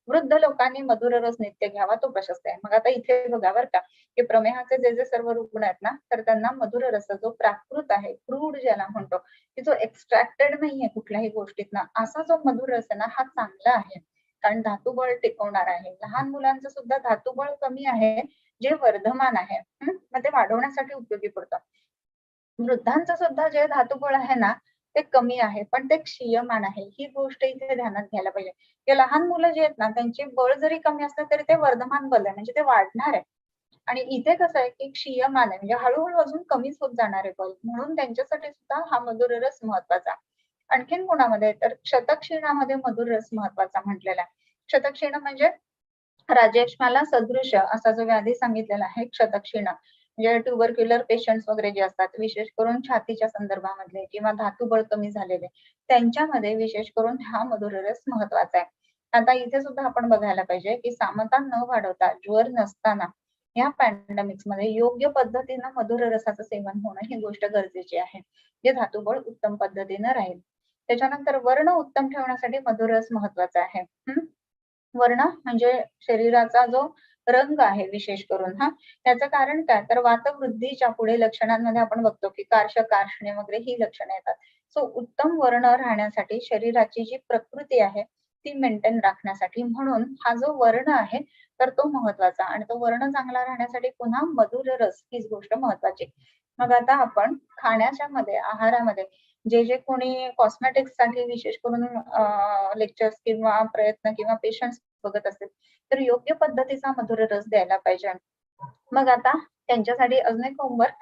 वृद्ध लोकांनी मधुर रस नित्य घ्यावा तो प्रशस्त आहे. मग आता इथे बघा बरं का, की प्रमेहाचे जे जे सर्व रुग्ण आहेत ना तर त्यांना मधुर रस जो प्राकृत आहे, क्रूड ज्याला म्हणतो, की जो एक्स्ट्रॅक्टेड नाहीये कुठल्याही गोष्टीतनं, असा जो मधुर रस आहे ना हा चांगला आहे. कारण धातुबळ टिकवणार आहे. लहान मुलांचं सुद्धा धातुबळ कमी आहे जे वर्धमान आहे, मग ते वाढवण्यासाठी उपयोगी पडतं. वृद्धांचं सुद्धा जे धातुबळ आहे ना ते कमी आहे, पण ते क्षीयमान आहे. ही गोष्ट इथे ध्यानात घ्यायला पाहिजे. ते लहान मुलं जे आहेत ना त्यांचे बळ जरी कमी असलं तरी ते वर्धमान बल आहे, म्हणजे ते वाढणार आहे. आणि इथे कसं आहे की क्षीयमान आहे, म्हणजे हळूहळू अजून कमीच होत जाणार आहे बल, म्हणून त्यांच्यासाठी सुद्धा हा मधुर रस महत्वाचा. आणखीन कोणामध्ये, तर क्षतक्षीणामध्ये मधुर रस महत्वाचा म्हटलेला आहे. क्षतक्षीण म्हणजे राजेशमाला सदृश असा जो व्याधी सांगितलेला आहे क्षतक्षीण, म्हणजे ट्युबरक्युलर पेशंट्स वगैरे जे असतात, विशेष करून छातीच्या संदर्भामधले किंवा धातुबळ कमी झालेले, त्यांच्यामध्ये विशेष करून हा मधुर रस महत्वाचा आहे. आता इथे सुद्धा आपण बघायला पाहिजे की सामता न वाढवता, ज्वर नसताना या पॅन्डेमिक्स मध्ये योग्य पद्धतीनं मधुर रसाचं सेवन होणं ही गोष्ट गरजेची आहे, जे धातुबळ उत्तम पद्धतीनं राहील. त्याच्यानंतर वर्ण उत्तम ठेवण्यासाठी मधुर रस महत्वाचा आहे. वर्ण म्हणजे शरीराचा जो रंग आहे विशेष करून, त्याचं कारण काय, तर वातवृद्धीच्या पुढे लक्षणांमध्ये आपण बघतो की कार्श, कार्ष्णे वगैरे ही लक्षणं येतात. सो उत्तम वर्ण राहण्यासाठी शरीराची जी प्रकृती आहे ती मेंटेन राखण्यासाठी म्हणून हा जो वर्ण आहे तर तो महत्वाचा आणि तो वर्ण चांगला राहण्यासाठी पुन्हा मधुर रस हीच गोष्ट महत्वाची. मग आता आपण खाण्याच्या मध्ये आहारामध्ये जे कोणी कॉस्मेटिक्स साठी विशेष करून लेक्चर्स किंवा प्रयत्न किंवा पेशंट्स बघत असतील तर योग्य पद्धतीचा मधुर रस द्यायला पाहिजे. मग आता त्यांच्यासाठी अजून एक होमवर्क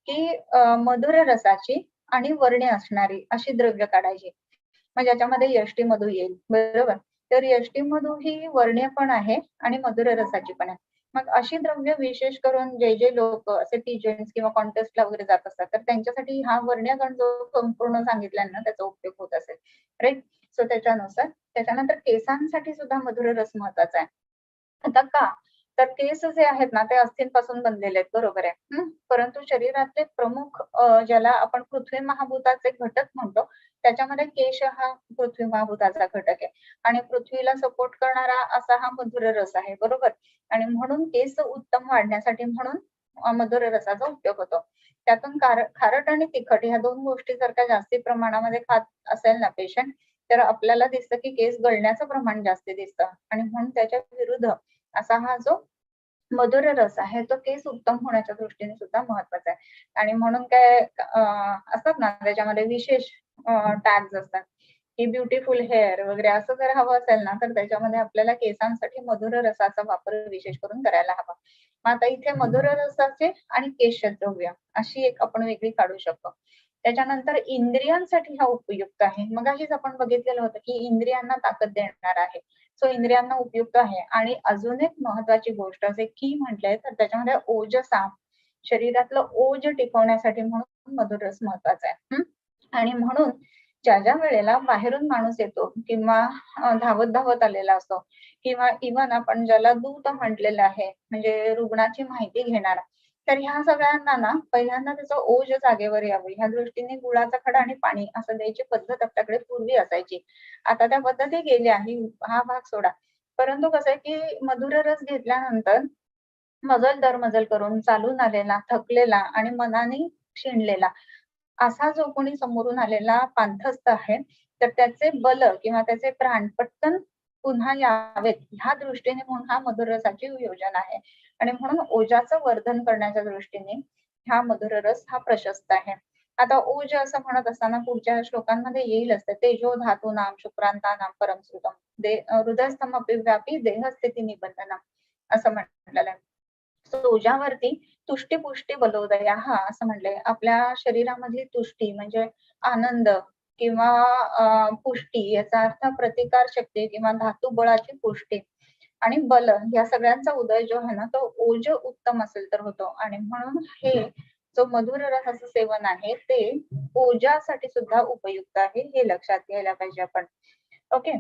की मधुर रसाची आणि वर्णे असणारी अशी द्रव्य काढायची. मग ज्याच्यामध्ये यष्टी मधू येईल बरोबर. तर यष्टी मधू ही वर्ण्य पण आहे आणि मधुर रसाची पण आहे. मग अशी द्रव्य विशेष करून जे लोक असे टीचर्स किंवा कॉन्टेस्टला वगैरे जात असतात तर त्यांच्यासाठी हा वर्ण्यगण जो संपूर्ण सांगितलाय ना त्याचा उपयोग होत असेल राईट. सो त्याच्यानुसार त्याच्यानंतर केसांसाठी सुद्धा मधुर रस महत्वाचा आहे. आता का तर केस जे आहेत ना ते अस्थींपासून बनलेले आहेत बरोबर आहे. परंतु शरीरातले प्रमुख ज्याला आपण पृथ्वी महाभूताचे घटक म्हणतो त्याच्यामध्ये केश हा पृथ्वी महाभूताचा घटक आहे आणि पृथ्वीला सपोर्ट करणारा असा हा मधुर रस आहे बरोबर. आणि म्हणून केस उत्तम वाढण्यासाठी म्हणून मधुर रसाचा उपयोग होतो. त्यातून खारट आणि तिखट ह्या दोन गोष्टी जर का जास्ती प्रमाणामध्ये खात असेल ना पेशंट तर आपल्याला दिसतं की केस गळण्याचं प्रमाण जास्त दिसतं आणि म्हणून त्याच्या विरुद्ध असा हा जो मधुर रस आहे तो केस उत्तम होण्याच्या दृष्टीने सुद्धा महत्वाचा आहे. आणि म्हणून काय असतात ना त्याच्यामध्ये विशेष टॅग्स असतात की ब्युटिफुल हेअर वगैरे असं जर हवं असेल ना तर त्याच्यामध्ये आपल्याला केसांसाठी मधुर रसाचा वापर विशेष करून करायला हवा. मग आता इथे मधुर रसाचे आणि केशद्रव्य अशी एक आपण वेगळी काढू शकतो. त्याच्यानंतर इंद्रियांसाठी हा उपयुक्त आहे. मगाशीच आपण बघितलेलं होतं की इंद्रियांना ताकद देणार आहे. सो इंद्रियांना उपयुक्त आहे. आणि अजून एक महत्वाची गोष्ट असे की म्हटलंय तर त्याच्यामध्ये ओजसा शरीरातलं ओज टिकवण्यासाठी म्हणून मधुर रस महत्वाचा आहे. आणि म्हणून ज्या वेळेला बाहेरून माणूस येतो किंवा धावत धावत आलेला असतो किंवा इव्हन आपण ज्याला दूत म्हटलेलं आहे म्हणजे रुग्णाची माहिती घेणारा तर ह्या सगळ्यांना ना पहिल्यांदा त्याचं ओज जागेवर यावं ह्या दृष्टीने गुळाचा खडा आणि पाणी असं द्यायची पद्धत आपल्याकडे पूर्वी असायची. आता त्या पद्धती गेल्या हा भाग सोडा. परंतु कसं आहे की मधुर रस घेतल्यानंतर मजल दर मजल करून चालून आलेला थकलेला आणि मनाने क्षीणलेला असा जो कोणी समोरून आलेला पांथस्थ आहे तर त्याचे बल किंवा त्याचे प्राण पटकन पुन्हा यावेत ह्या दृष्टीने म्हणून हा मधुर रसाची योजना आहे. आणि म्हणून ओजाचं वर्धन करण्याच्या दृष्टीने हा मधुर रस हा प्रशस्त आहे. आता ओज असं म्हणत असताना पुढच्या श्लोकांमध्ये येईल असतं तेजो धातू नाम शुक्रांता नाम परमश्रुतम हृदयस्थम व्यापी देहस्थिती निबंधना असं म्हटलेलं आहे. ओजावरती तुष्टी पुष्टी बलोदया हा असं म्हटलंय. आपल्या शरीरामधली तुष्टी म्हणजे आनंद किंवा पुष्टी याचा अर्थ प्रतिकार शक्ती किंवा धातू बळाची पुष्टी आणि बल या सगळ्यांचा उदय जो आहे ना तो ओज उत्तम असेल तर होतो. आणि म्हणून हे जो मधुर रसाचं सेवन आहे ते ओजासाठी सुद्धा उपयुक्त आहे हे लक्षात घ्यायला पाहिजे आपण. ओके.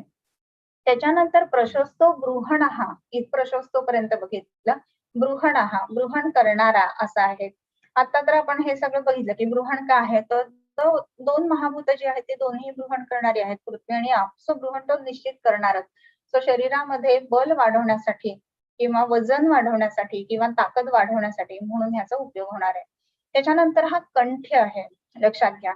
त्याच्यानंतर प्रशस्तो बृहणः इथप्रशस्तोपर्यंत बघितलं. बृहणः बृहण करणारा असा आहे. आता तर आपण हे सगळं बघितलं की बृहण काय आहे तर तो दोन महाभूत जी आहेत ते दोन्ही बृहण करणारी आहेत पृथ्वी आणि आप. सो बृहण तो निश्चित करणारच. सो शरीरामध्ये बल वाढवण्यासाठी किंवा वजन वाढवण्यासाठी किंवा ताकद वाढवण्यासाठी म्हणून ह्याचा उपयोग होणार आहे. त्याच्यानंतर हा कंठ आहे लक्षात घ्या.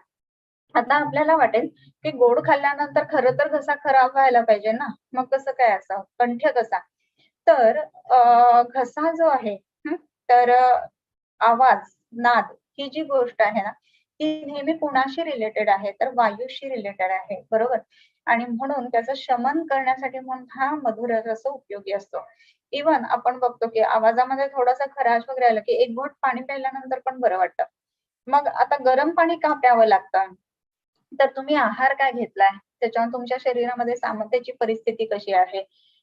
आता आपल्याला वाटेल की गोड खाल्ल्यानंतर खरं तर घसा खराब व्हायला पाहिजे ना मग कसं काय असं कंठ कसा तर घसा जो आहे तर आवाज नाद ही जी गोष्ट आहे ना ती नेहमी कुणाशी रिलेटेड आहे तर वायूशी रिलेटेड आहे बरोबर. आणि म्हणून त्याचं शमन करण्यासाठी म्हणून हा मधुर रस उपयोगी असतो. इव्हन आपण बघतो की आवाजामध्ये थोडासा खराश वगैरे आला की एक घोट पाणी प्यायल्यानंतर पण बरं वाटतं. मग आता गरम पाणी का प्यावं लागतं तर तुम्ही आहार काय घेतलाय त्याच्यावर तुमच्या शरीरामध्ये सामर्थ्याची परिस्थिती कशी आहे.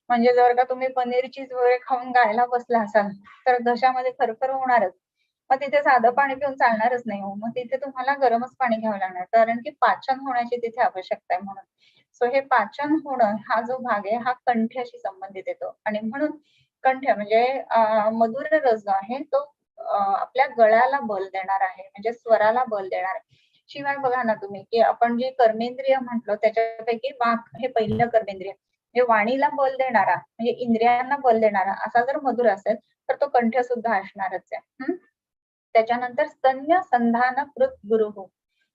म्हणजे जर का तुम्ही पनीर चीज वगैरे खाऊन गायला बसला असाल तर घशामध्ये खरखर होणारच. मग तिथे साधं पाणी पिऊन चालणारच नाही हो. मग तिथे तुम्हाला गरमच पाणी घ्यावं लागणार कारण की पाचन होण्याची तिथे आवश्यकता आहे म्हणून. सो हे पाचन होणं हा जो भाग आहे हा कंठ्याशी संबंधित येतो. आणि म्हणून कंठ म्हणजे मधुर रस जो आहे तो आपल्या गळ्याला बल देणार आहे म्हणजे स्वराला बल देणार आहे. शिवाय बघा ना तुम्ही की आपण जे कर्मेंद्रिय म्हटलो त्याच्यापैकी वाक हे पहिलं कर्मेंद्रिय म्हणजे वाणीला बल देणारा म्हणजे इंद्रियांना बल देणारा असा जर मधुर असेल तर तो कंठ सुद्धा असणारच आहे. त्याच्यानंतर स्तन्य संधानकृत गुरुः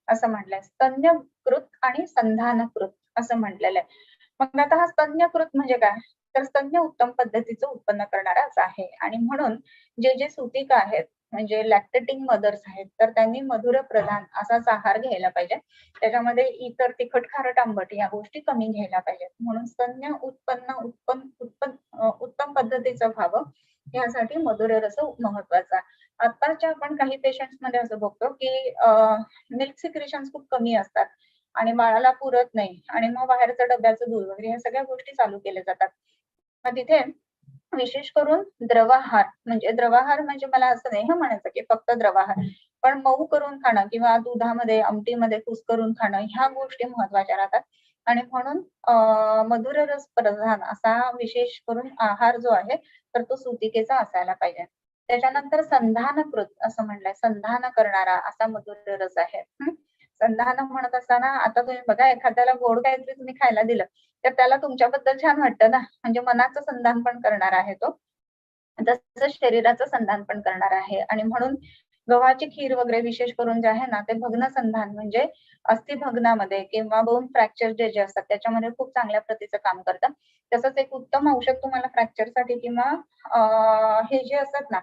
असं म्हटलंय. स्तन्यकृत आणि संधानकृत असं म्हटलेलं आहे. मग आता हा स्तन्यकृत म्हणजे काय? तर स्तन्य उत्तम पद्धतीचं उत्पन्न करणारा असा आहे आणि म्हणून जे सूतिका आहेत म्हणजे लॅक्टेटिंग मदर्स आहेत, तर त्यांनी मधुर प्रधान असाच आहार घ्यायला पाहिजे. त्याच्यामध्ये इतर तिखट, खारट, आंबट या गोष्टी कमी घ्यायला पाहिजेत. म्हणून स्तन्य उत्तम पद्धतीचं व्हावं यासाठी मधुर रस महत्वाचा. आताच्या आपण काही पेशंट्स मध्ये असं बघतो की मिल्क सिक्रेशन्स खूप कमी असतात आणि बाळाला पुरत नाही आणि मग बाहेरचं डब्याचं दूध वगैरे ह्या सगळ्या गोष्टी चालू केल्या जातात. मग तिथे विशेष करून द्रवाहार म्हणजे मला असं नाही हं म्हणायचं की फक्त द्रवाहार, पण मऊ करून खाणं किंवा दुधामध्ये, आमटीमध्ये कुस्करून खाणं ह्या गोष्टी महत्वाच्या राहतात आणि म्हणून मधुर रस प्रधान असा विशेष करून आहार जो आहे, तर तो सुतिकेचा असायला पाहिजे. त्याच्यानंतर संधानकृत असं म्हटलंय, संधान करणारा असा मधुर रस आहे. संधान म्हणत असताना आता तुम्ही बघा एखाद्याला गोड काहीतरी तुम्ही खायला दिलं, तर त्याला तुमच्याबद्दल छान वाटतं ना, म्हणजे मनाचं संधान पण करणारा आहे तो. तसंच शरीराचं संधान पण करणार आहे आणि म्हणून गव्हाची खीर वगैरे विशेष करून जे आहे ना, ते भग्न संधान म्हणजे अस्थिभग्नामध्ये किंवा बोन फ्रॅक्चर जे असतात त्याच्यामध्ये खूप चांगल्या प्रतीचं काम करतं. तसंच एक उत्तम औषध तुम्हाला फ्रॅक्चरसाठी किंवा हे जे असतात ना,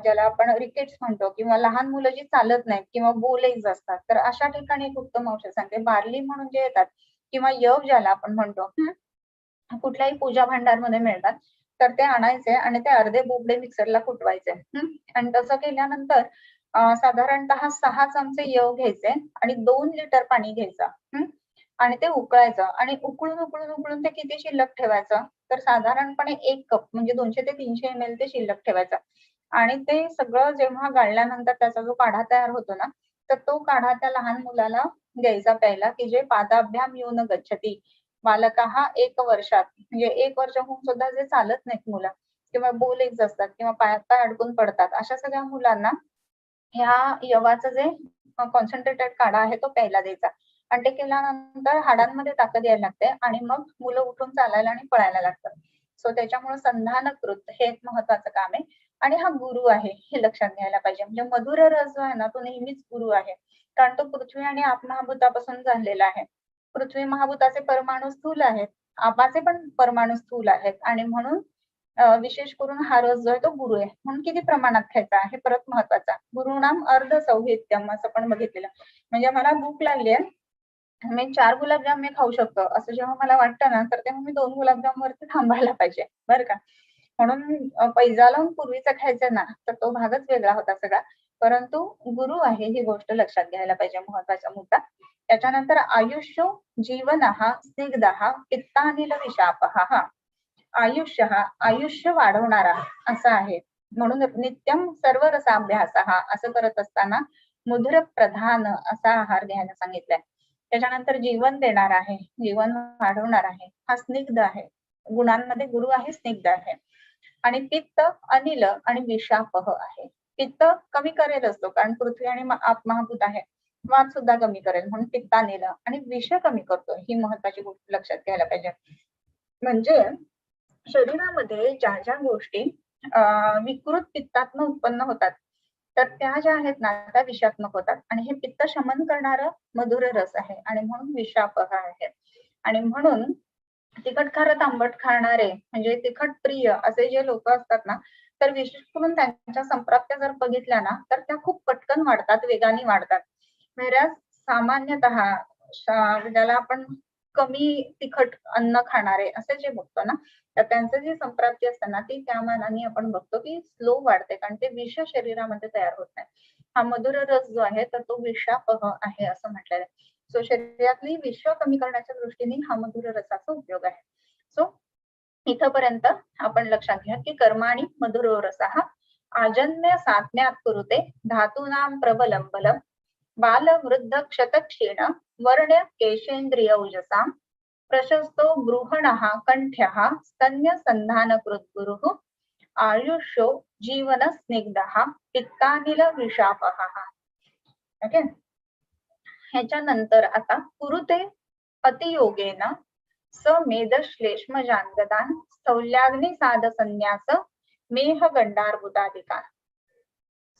ज्याला आपण रिकेट्स म्हणतो किंवा लहान मुलं जी चालत नाहीत किंवा बोलेज असतात, तर अशा ठिकाणी एक उत्तम औषध सांगते. बार्ली म्हणून जे येतात किंवा यव ज्याला आपण म्हणतो, कुठल्याही पूजा भांडारमध्ये मिळतात. तर ते आणायचे आणि ते अर्धे बोबडे मिक्सरला कुटवायचे. आणि तसं केल्यानंतर साधारणतः 6 चमचे यव घ्यायचे आणि 2 लिटर पाणी घ्यायचं. आणि ते उकळायचं आणि उकळून ते किती शिल्लक ठेवायचं? तर साधारणपणे 1 कप म्हणजे 200 ते 300 ml ते शिल्लक ठेवायचं. आणि ते सगळं जेव्हा गाळल्यानंतर त्याचा जो काढा तयार होतो ना, तर तो काढा त्या लहान मुलाला द्यायचा प्यायला, की जे पादाभ्याम येऊन गच्छती. बालकाः 1 वर्षात म्हणजे 1 वर्षाहून सुद्धा जे चालत नाहीत मुलं किंवा बोलेज असतात किंवा पायात पाय अडकून पडतात, अशा सगळ्या मुलांना ह्या यवाचं जे कॉन्सन्ट्रेटेड काढा आहे तो प्यायला द्यायचा. आणि ते केल्यानंतर हाडांमध्ये ताकद यायला लागते आणि मग मुलं उठून चालायला आणि पळायला लागतात. सो त्याच्यामुळे संधानकृत हे एक महत्वाचं काम आहे. आणि हा गुरु आहे हे लक्षात घ्यायला पाहिजे. म्हणजे मधुर रस जो आहे ना, तो नेहमीच गुरु आहे. कारण तो पृथ्वी आणि आत्मभूतापासून झालेला आहे. पृथ्वी महाभूताचे परमाणू स्थूल आहेत. आपाचे पण परमाणू स्थूल आहेत आणि म्हणून विशेष करून हा रस जो आहे तो गुरु आहे. म्हणून किती प्रमाणात खायचा हे परत महत्वाचा. गुरुणाम अर्ध सौहित्यम असं पण बघितलेलं. म्हणजे मला भूक लागली आहे, मी 4 गुलाबजाम मी खाऊ शकतो. असं जेव्हा मला वाटतं ना, तर तेव्हा मी 2 गुलाबजामवरती थांबायला पाहिजे, बरं का. म्हणून पैजा लावून पूर्वीचं खायचं ना, तर तो भागच वेगळा होता सगळा. परंतु गुरु आहे ही गोष्ट लक्षात घ्यायला पाहिजे, महत्वाचा मुद्दा. त्याच्यानंतर आयुष्यो जीवनः स्निग्धः पित्तानिल विशापः. आयुष्य वाढवणारा असा आहे. म्हणून नित्यम सर्व रसाभ्यासः असं करत असताना मधुर प्रधान असा आहार घ्यायला सांगितलाय. त्याच्यानंतर जीवन देणार आहे, जीवन वाढवणार आहे, हा स्निग्ध आहे. गुणांमध्ये गुरु आहे, स्निग्ध आहे. आणि पित्त अनिल आणि विषापह आहे. पित्त कमी करेल असतो कारण पृथ्वी आणि महाभूत आहे. वात सुद्धा कमी करेल म्हणून पित्तानिल आणि विष कमी करतो. ही महत्वाची गोष्ट लक्षात घ्यायला पाहिजे. म्हणजे शरीरामध्ये ज्या गोष्टी विकृत पित्तातनं उत्पन्न होतात, तर त्या ज्या आहेत ना त्या विषात्मक होतात आणि हे पित्त शमन करणारं मधुर रस आहे आणि म्हणून विषापह आहे. आणि म्हणून तिखट, खारट, आंबट खाणारे म्हणजे तिखट प्रिय असे जे लोक असतात ना, तर विशेष करून त्यांच्या संप्राप्त्या जर बघितल्या ना, तर त्या खूप पटकन वाढतात, वेगाने वाढतात. व्हेअरएज सामान्यतः ज्याला आपण कमी तिखट अन्न खाणारे असे जे बघतो ना, तर त्यांचं जी संप्राप्ती असते ना, ती त्या मानाने आपण बघतो की स्लो वाढते कारण ते विष शरीरामध्ये तयार होत नाही. हा मधुर रस जो आहे तर तो विषापह आहे असं म्हटलेलं आहे. सो शरीरातली विष कमी करण्याच्या दृष्टीने हा मधुर रसाचा उपयोग आहे. सो इथपर्यंत आपण लक्षात घ्या की कर्माणि मधुरो रसः आजन्य साज्ञात कुरुते धातूनां प्रबलं बलम् बाल वृद्ध क्षतक्षीण वर्ण्य केशेंद्रिय उजसा प्रशस्तो गृहणः कंठ्यः स्तन्य संधानकृत गुरुः आयुष्यो जीवन स्निग्धः पित्तानिल विषापः. ओके. ह्याच्यानंतर आता कुरुते अतियोगेन समेधश्लेष्मजांगदान स्थौल्याग्नी साध संन्यास मेह गंडार्बुदाधिका.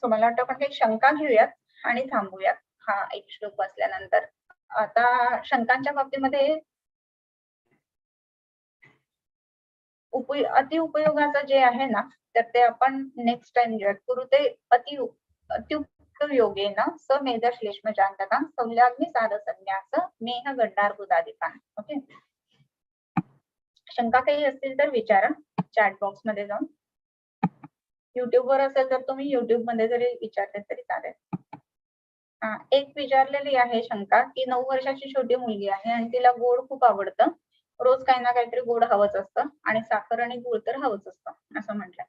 सो मला वाटतं आपण काही शंका घेऊयात आणि थांबूयात हा एक श्लोक वाचल्यानंतर. आता शंकांच्या बाबतीमध्ये अतिउपयोगाचं जे आहे ना, तर ते आपण नेक्स्ट टाइम घेऊयात. कुरुते अत्युपयोगेन स मेधश्लेष्मजान्तकं सौल्याग्नि सारसन्न्यास मेह गंडार्बुदादिकान्. ओके. शंका काही असतील तर विचारा चॅट बॉक्स मध्ये जाऊन. YouTube वर असेल तर तुम्ही YouTube मध्ये जरी विचारले तरी चालेल. एक विचारलेली आहे शंका की 9 वर्षाची छोटी मुलगी आहे आणि तिला गोड खूप आवडतं. रोज काही ना काहीतरी गोड हवंच असतं आणि साखर आणि गूळ तर हवंच असतं असं म्हटलंय.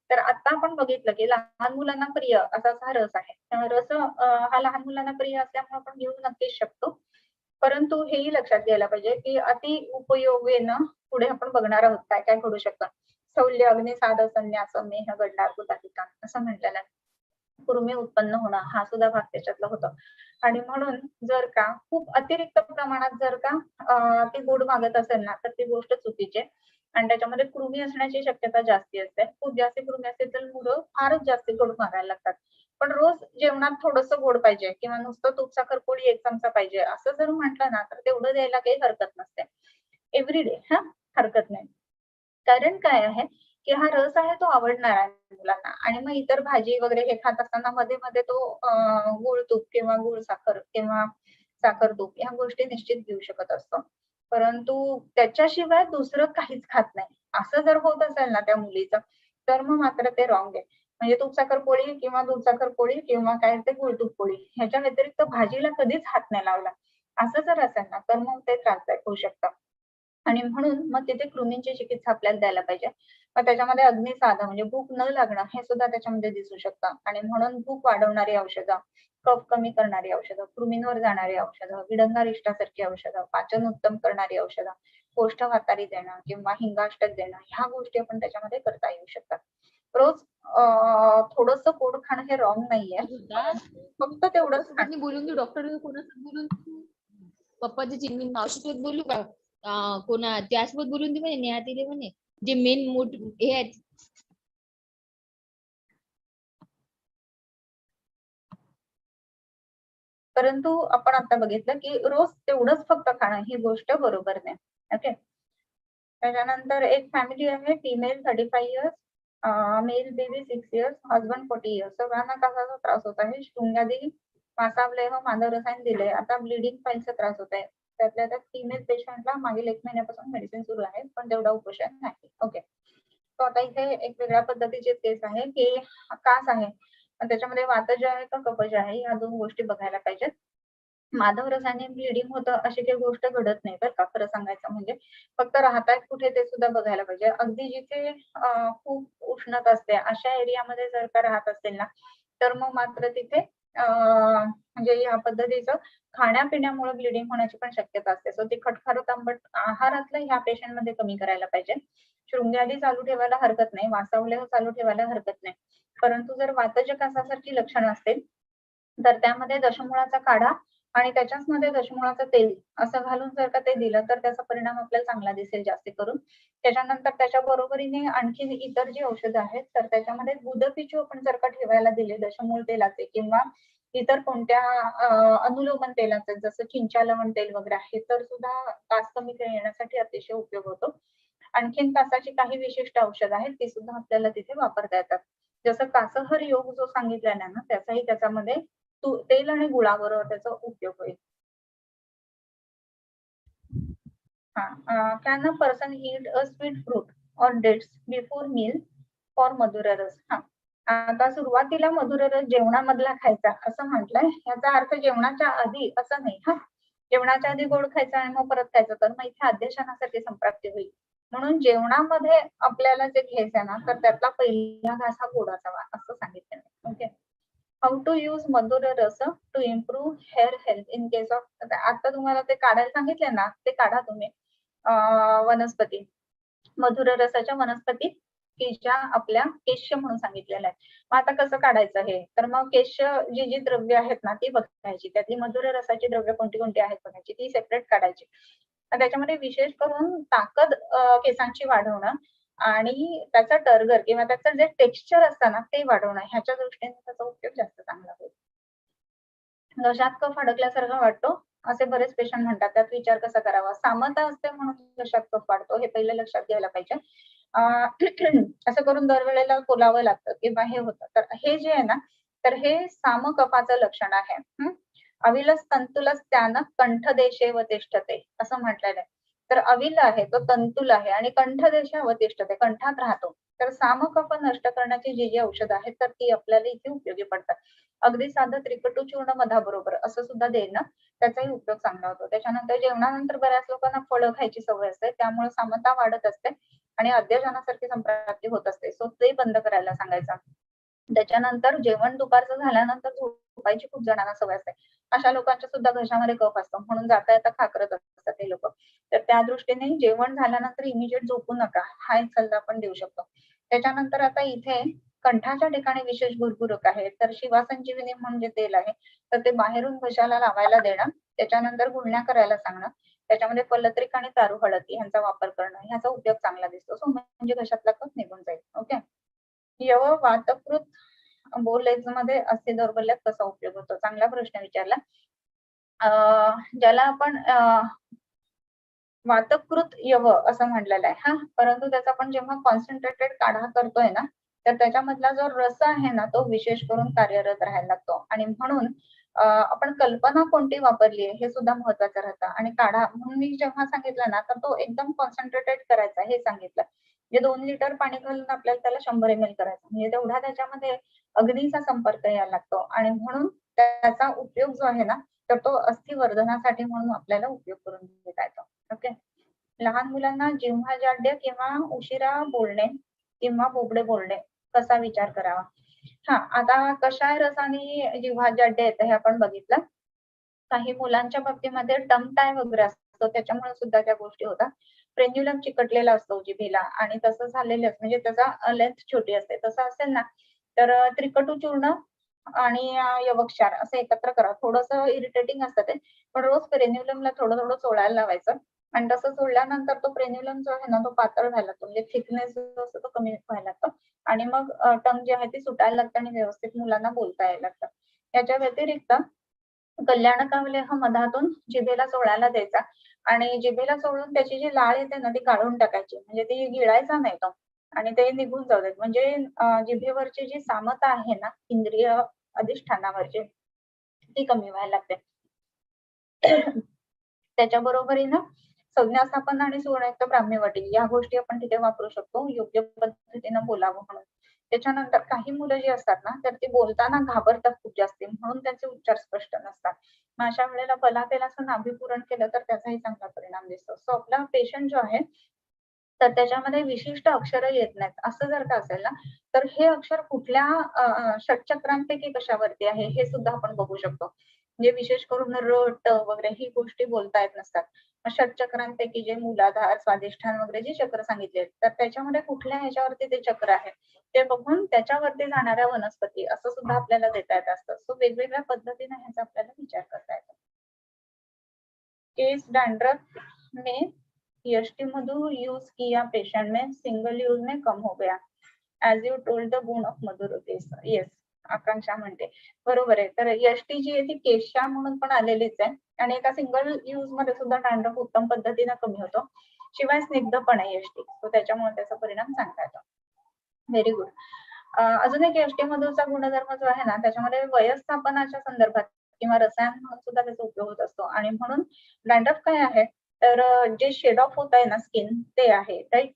तर आता आपण बघितलं की लहान मुलांना प्रिय असा हा रस आहे. रस हा लहान मुलांना प्रिय असल्यामुळे आपण घेऊ नक्कीच शकतो. परंतु हेही लक्षात घ्यायला पाहिजे की अति उपयोगेनं पुढे आपण बघणार आहोत काय काय घडू शकतं. शौल्य अग्नी साध संन्यास मेह गंडार्बुदादिकान् असं म्हटलेलं आहे. कुर्मी उत्पन्न होणं हा सुद्धा भाग त्याच्यातला होतो. आणि म्हणून जर का खूप अतिरिक्त प्रमाणात जर का ती गोड मागत असेल ना तर ती गोष्ट चुकीची आहे. आणि त्याच्यामध्ये कृमी असण्याची शक्यता जास्ती असते. खूप जास्त कृमी असतील तर मुलं फारच जास्त गोड मागायला लागतात. पण रोज जेवणात थोडंसं गोड पाहिजे किंवा नुसतं तूप साखर पोळी 1 चमचा पाहिजे असं जर म्हटलं ना तर तेवढं द्यायला काही हरकत नसते. एव्हरीडे हरकत नाही. कारण काय आहे की हा रस आहे तो आवडणार आहे मुलांना आणि मग इतर भाजी वगैरे हे खात असताना मध्ये-मध्ये तो गूळ तूप किंवा गूळ साखर किंवा साखर तूप ह्या गोष्टी निश्चित घेऊ शकत असतो. परंतु त्याच्याशिवाय दुसरं काहीच खात नाही. असं जर होत असेल ना त्या मुलीचं, तर मग मात्र ते रॉंग आहे. म्हणजे तूप साखर पोळी किंवा दूध साखर पोळी किंवा काय ते गूळ तूप पोळी ह्याच्या व्यतिरिक्त भाजीला कधीच हात नाही लावला. असं जर असेल ना, तर मग ते त्रासदायक होऊ शकतं. आणि म्हणून मग तिथे कृमींची चिकित्सा आपल्याला द्यायला पाहिजे. मग त्याच्यामध्ये अग्निसाध म्हणजे भूक न लागणं हे सुद्धा त्याच्यामध्ये दिसू शकतं आणि म्हणून भूक वाढवणारी औषधं, कफ कमी करणारी औषधं, कृमींवर जाणारी औषधं, विडंगारिष्टासारखी औषधं, पाचन उत्तम करणारी औषधं, कोष्ठवातारी देणं किंवा हिंगाष्टक देणं ह्या गोष्टी आपण त्याच्यामध्ये करता येऊ शकतात. रोज थोडंसं गोड खाणं हे रॉंग नाहीये. फक्त तेवढंच खाणं. बोलून घेऊ डॉक्टर कोणासोबत बोलून पप्पाची चिमणी मावशीसोबत बोलू का कोणा त्यासोबत बोलून दे म्हणे नेहातीले म्हणे जे मेन मोठ हे आहेत. परंतु आपण आता बघितलं की रोज तेवढंच फक्त खाणं ही गोष्ट बरोबर नाही. ओके. त्याच्यानंतर एक फॅमिली आहे female 35 years, male baby 6 years, husband 40 years. सगळ्यांना कशाचा त्रास होत आहे? शृंगादी मासावले व मानव रसायन दिले. आता ब्लिडिंग फाईलचा त्रास होत आहे. त्यातल्या त्यात फिमेल पेशंटला मागील 1 महिन्यापासून मेडिसिन सुरू आहे, पण तेवढा उपचार नाही. ओके. तर आता इथे एक वेगळ्या पद्धतीची केस आहे की कास आहे. त्याच्यामध्ये वातज आहे का कफज आहे या 2 गोष्टी बघायला पाहिजेत. माधव रसाने ब्लिडिंग होतं अशी काही गोष्ट घडत नाही बरं का खरं सांगायचं म्हणजे. फक्त राहतायत कुठे ते सुद्धा बघायला पाहिजे. अगदी जिथे खूप उष्णता असते अशा एरियामध्ये जर का राहत असतील ना, तर मग मात्र तिथे म्हणजे या पद्धतीचं खाण्यापिण्यामुळे ब्लिडिंग होण्याची पण शक्यता असते. सो तिखट, खारट, आंबट आहारातलं ह्या पेशंटमध्ये कमी करायला पाहिजे. शृंगादी चालू ठेवायला हरकत नाही, वासवलेह चालू ठेवायला हरकत नाही. परंतु जर वातज कासासारखी लक्षणं असतील, तर त्यामध्ये दशमूळाचा काढा आणि त्याच्याचमध्ये दशमूळाचं तेल असं घालून जर का ते दिलं तर त्याचा परिणाम आपल्याला चांगला दिसेल जास्त करून. त्याच्यानंतर त्याच्या बरोबरीने आणखी इतर जी औषधं आहेत तर त्याच्यामध्ये गुदपिचू आपण जर का ठेवायला दिले दशमूळ तेलाचे किंवा इतर कोणत्या अनुलोमन तेलाचे जसं चिंचालवण तेल वगैरे आहे तर सुद्धा कास कमी येण्यासाठी अतिशय उपयोग होतो. आणखीन कासाची काही विशिष्ट औषधं आहेत ती सुद्धा आपल्याला तिथे वापरता येतात. जसं कासहर योग जो सांगितलाय ना त्याचाही त्याच्यामध्ये तेल आणि गुळाबरोबर त्याचा उपयोग होईल. Can a person eat a sweet fruit और डेट्स बिफोर मील फॉर मधुर रस? आता सुरुवातीला मधुर रस जेवणामधला खायचा असं म्हटलंय. याचा अर्थ जेवणाच्या आधी असं नाही जेवणाच्या आधी गोड खायचं आणि मग परत खायचं तर मग इथे आद्यशनासाठी संप्राप्ती होईल. म्हणून जेवणामध्ये आपल्याला जे घ्यायचं ना तर त्यातला पहिला घास हा गोड असावा असं सांगितलं. ओके. हाऊ टू यूज मधुर रस to improve hair health in case of आता तुम्हाला ते काढायला सांगितले ना ते काढा तुम्ही वनस्पती मधुर रसाच्या वनस्पती की ज्या आपल्या केश्य म्हणून सांगितलेलं आहे. मग आता कसं काढायचं हे तर मग केश्य जी जी द्रव्य आहेत ना ती बघायची त्यातली मधुर रसाची द्रव्य कोणती कोणती आहेत बघायची ती सेपरेट काढायची. त्याच्यामध्ये विशेष करून ताकद केसांची वाढवणं आणि त्याचा टर्गर किंवा त्याचं जे टेक्स्चर असतं ना ते वाढवणं ह्याच्या दृष्टीने त्याचा उपयोग जास्त चांगला होईल. घशात कफ अडकल्यासारखा वाटतो असे बरेच पेशंट म्हणतात. त्यात विचार कसा करावा? सामता असते म्हणून घशात कफ वाढतो, हे पहिलं लक्षात घ्यायला पाहिजे. असं करून दरवेळेला बोलावं लागतं किंवा हे होतं. तर हे जे आहे ना, तर हे सामकफाचं लक्षण आहे. अविलस तंतुलस त्यानं कंठदेशे वतिष्ठते असं म्हटलेलं आहे. तर अविल आहे तो तंतुल आहे आणि कंठदेशे वतिष्ठते, कंठात राहतो. तर सामकफ नष्ट करण्याची जी औषधं आहेत, तर ती आपल्याला इथे उपयोगी पडतात. अगदी साधं त्रिकटू चूर्ण मधाबरोबर असं सुद्धा देणं त्याचाही उपयोग चांगला होतो. त्याच्यानंतर जेवणानंतर बऱ्याच लोकांना फळं खायची सवय असते, त्यामुळे सामता वाढत असते आणि अध्यजनासारखी संप्राप्ती होत असते. सो ते बंद करायला सांगायचं. त्याच्यानंतर जेवण दुपारचं झाल्यानंतर झोपायची खूप जणांना सवय असते. अशा लोकांच्या सुद्धा घशामध्ये कफ असतो म्हणून जाता येता खाकरत असतात हे लोक. तर त्या दृष्टीने जेवण झाल्यानंतर इमिजिएट झोपू नका, हा एक सल्ला आपण देऊ शकतो. त्याच्यानंतर आता इथे कंठाच्या ठिकाणी विशेष गुरगुरक आहे, तर शिवासंजीवनी म्हणजे तेल आहे, तर ते बाहेरून घशाला लावायला देणं, त्याच्यानंतर गुळण्या करायला सांगणं, त्याच्यामध्ये फलत्रिक आणि तारू हळदी यांचा वापर करणं, ह्याचा उपयोग चांगला दिसतो. सो म्हणजे घशातला कफ निघून जाईल. ओके. यव वातकृत बोलेज मध्ये अस्थि दौर्बल्यात कसा उपयोग होतो? चांगला प्रश्न विचारला. ज्याला आपण वातकृत यव असं म्हटलेलं आहे हा, परंतु त्याचा आपण जेव्हा कॉन्सन्ट्रेटेड काढा करतोय ना, तर त्याच्यामधला जो रस आहे ना, तो विशेष करून कार्यरत राहायला लागतो आणि म्हणून आपण कल्पना कोणती वापरली आहे हे सुद्धा महत्वाचं राहतं. आणि काढा म्हणून मी जेव्हा सांगितलं ना, तर तो एकदम कॉन्सन्ट्रेटेड करायचा हे सांगितलं. म्हणजे 2 लिटर पाणी घालून आपल्याला त्याला 100 ml करायचं, म्हणजे तेवढा त्याच्यामध्ये अग्नीचा संपर्क यायला लागतो आणि म्हणून त्याचा उपयोग जो आहे ना, तर तो अस्थिवर्धनासाठी म्हणून आपल्याला उपयोग करून घेता येतो. ओके. लहान मुलांना जिव्हाजाड्य किंवा उशिरा बोलणे किंवा बोबडे बोलणे कसा विचार करावा? आता कषाय रस आणि जिव्हाजाड्य येतं हे आपण बघितलं. काही मुलांच्या बाबतीमध्ये टंग टाय वगैरे असतो, त्याच्यामुळे सुद्धा त्या गोष्टी होतात. फ्रेन्युलम चिकटलेला असतो जिभेला आणि तसं झालेलं म्हणजे त्याचा लेंथ छोटी असते. तसं असेल ना, तर त्रिकटू चूर्ण आणि यवक्षार असं एकत्र करा. थोडंसं इरिटेटिंग असतं ते, पण रोज फ्रेन्युलमला थोडं-थोडं चोळायला लावायचं आणि तसं चोळल्यानंतर तो फ्रेन्युलम जो आहे ना, तो पातळ व्हायला लागतो. म्हणजे थिकनेस जो असतो तो कमी व्हायला लागतो आणि मग टंग जी आहे ती सुटायला लागते आणि व्यवस्थित मुलांना बोलता यायला लागतं. याच्या व्यतिरिक्त कल्याण कावलेह मधातून जिभेला चोळायला द्यायचा आणि जिभेला चोळून त्याची जी लाळ येते ना, ती काढून टाकायची. म्हणजे ती गिळायचा नाही तो आणि ते निघून जाऊ देत. म्हणजे जिभेवरची जी सामता आहे ना, इंद्रिय अधिष्ठानावरची, ती कमी व्हायला लागते. त्याच्या बरोबरीनं संज्ञास्थापन आणि सुवर्णयुक्त ब्राह्मीवटी या गोष्टी आपण तिथे वापरू शकतो, योग्य पद्धतीनं बोलावं म्हणून. त्याच्यानंतर काही मुलं जी असतात ना, तर ती बोलताना घाबरतात खूप जास्ती, म्हणून त्यांचे उच्चार स्पष्ट नसतात. मग अशा वेळेला बलातेलाचं नाभीपुरण केलं तर त्याचाही चांगला परिणाम दिसतो. सो आपला पेशंट जो आहे, तर त्याच्यामध्ये विशिष्ट अक्षरं येत नाहीत. असं जर का असेल ना, तर हे अक्षर कुठल्या षटचक्रांपैकी कशावरती आहे हे सुद्धा आपण बघू शकतो. म्हणजे विशेष करून र, ट वगैरे ही गोष्टी बोलता येत नसतात. मग षटचक्रांपैकी जे मूलाधार, स्वादिष्ठान वगैरे जे चक्र सांगितले, तर त्याच्यामध्ये कुठल्या ह्याच्यावरती ते चक्र आहे, ते बघून त्याच्यावरती जाणाऱ्या वनस्पती असं सुद्धा आपल्याला देता येत असतं. सो वेगवेगळ्या पद्धतीने ह्याचा आपल्याला विचार करता येतो. केस डैंड्रफ में यष्टि मधु यूज किया पेशेंट में सिंगल यूज में कम हो गया ऍज यू टोल्ड द गुण ऑफ मधुर केस. येस, आकांक्षा म्हणते बरोबर आहे. तर यष्टी जी आहे ती केशा म्हणून पण आलेलीच आहे आणि एका सिंगल यूज मध्ये सुद्धा डॅन्ड्रफ उत्तम पद्धतीने कमी होतो. शिवाय स्निग्ध पण आहे यष्टी, तो त्याच्यामुळे त्याचा परिणाम चांगला येतो. Very good. अजून एक यष्टी मधूचा गुणधर्म जो आहे ना, त्याच्यामध्ये वयस्थापनाच्या संदर्भात किंवा रसायन म्हणून सुद्धा त्याचा उपयोग होत असतो आणि म्हणून डॅन्ड्रफ काय आहे, तर जे शेड ऑफ होत आहे ना स्किन, ते आहे राईट.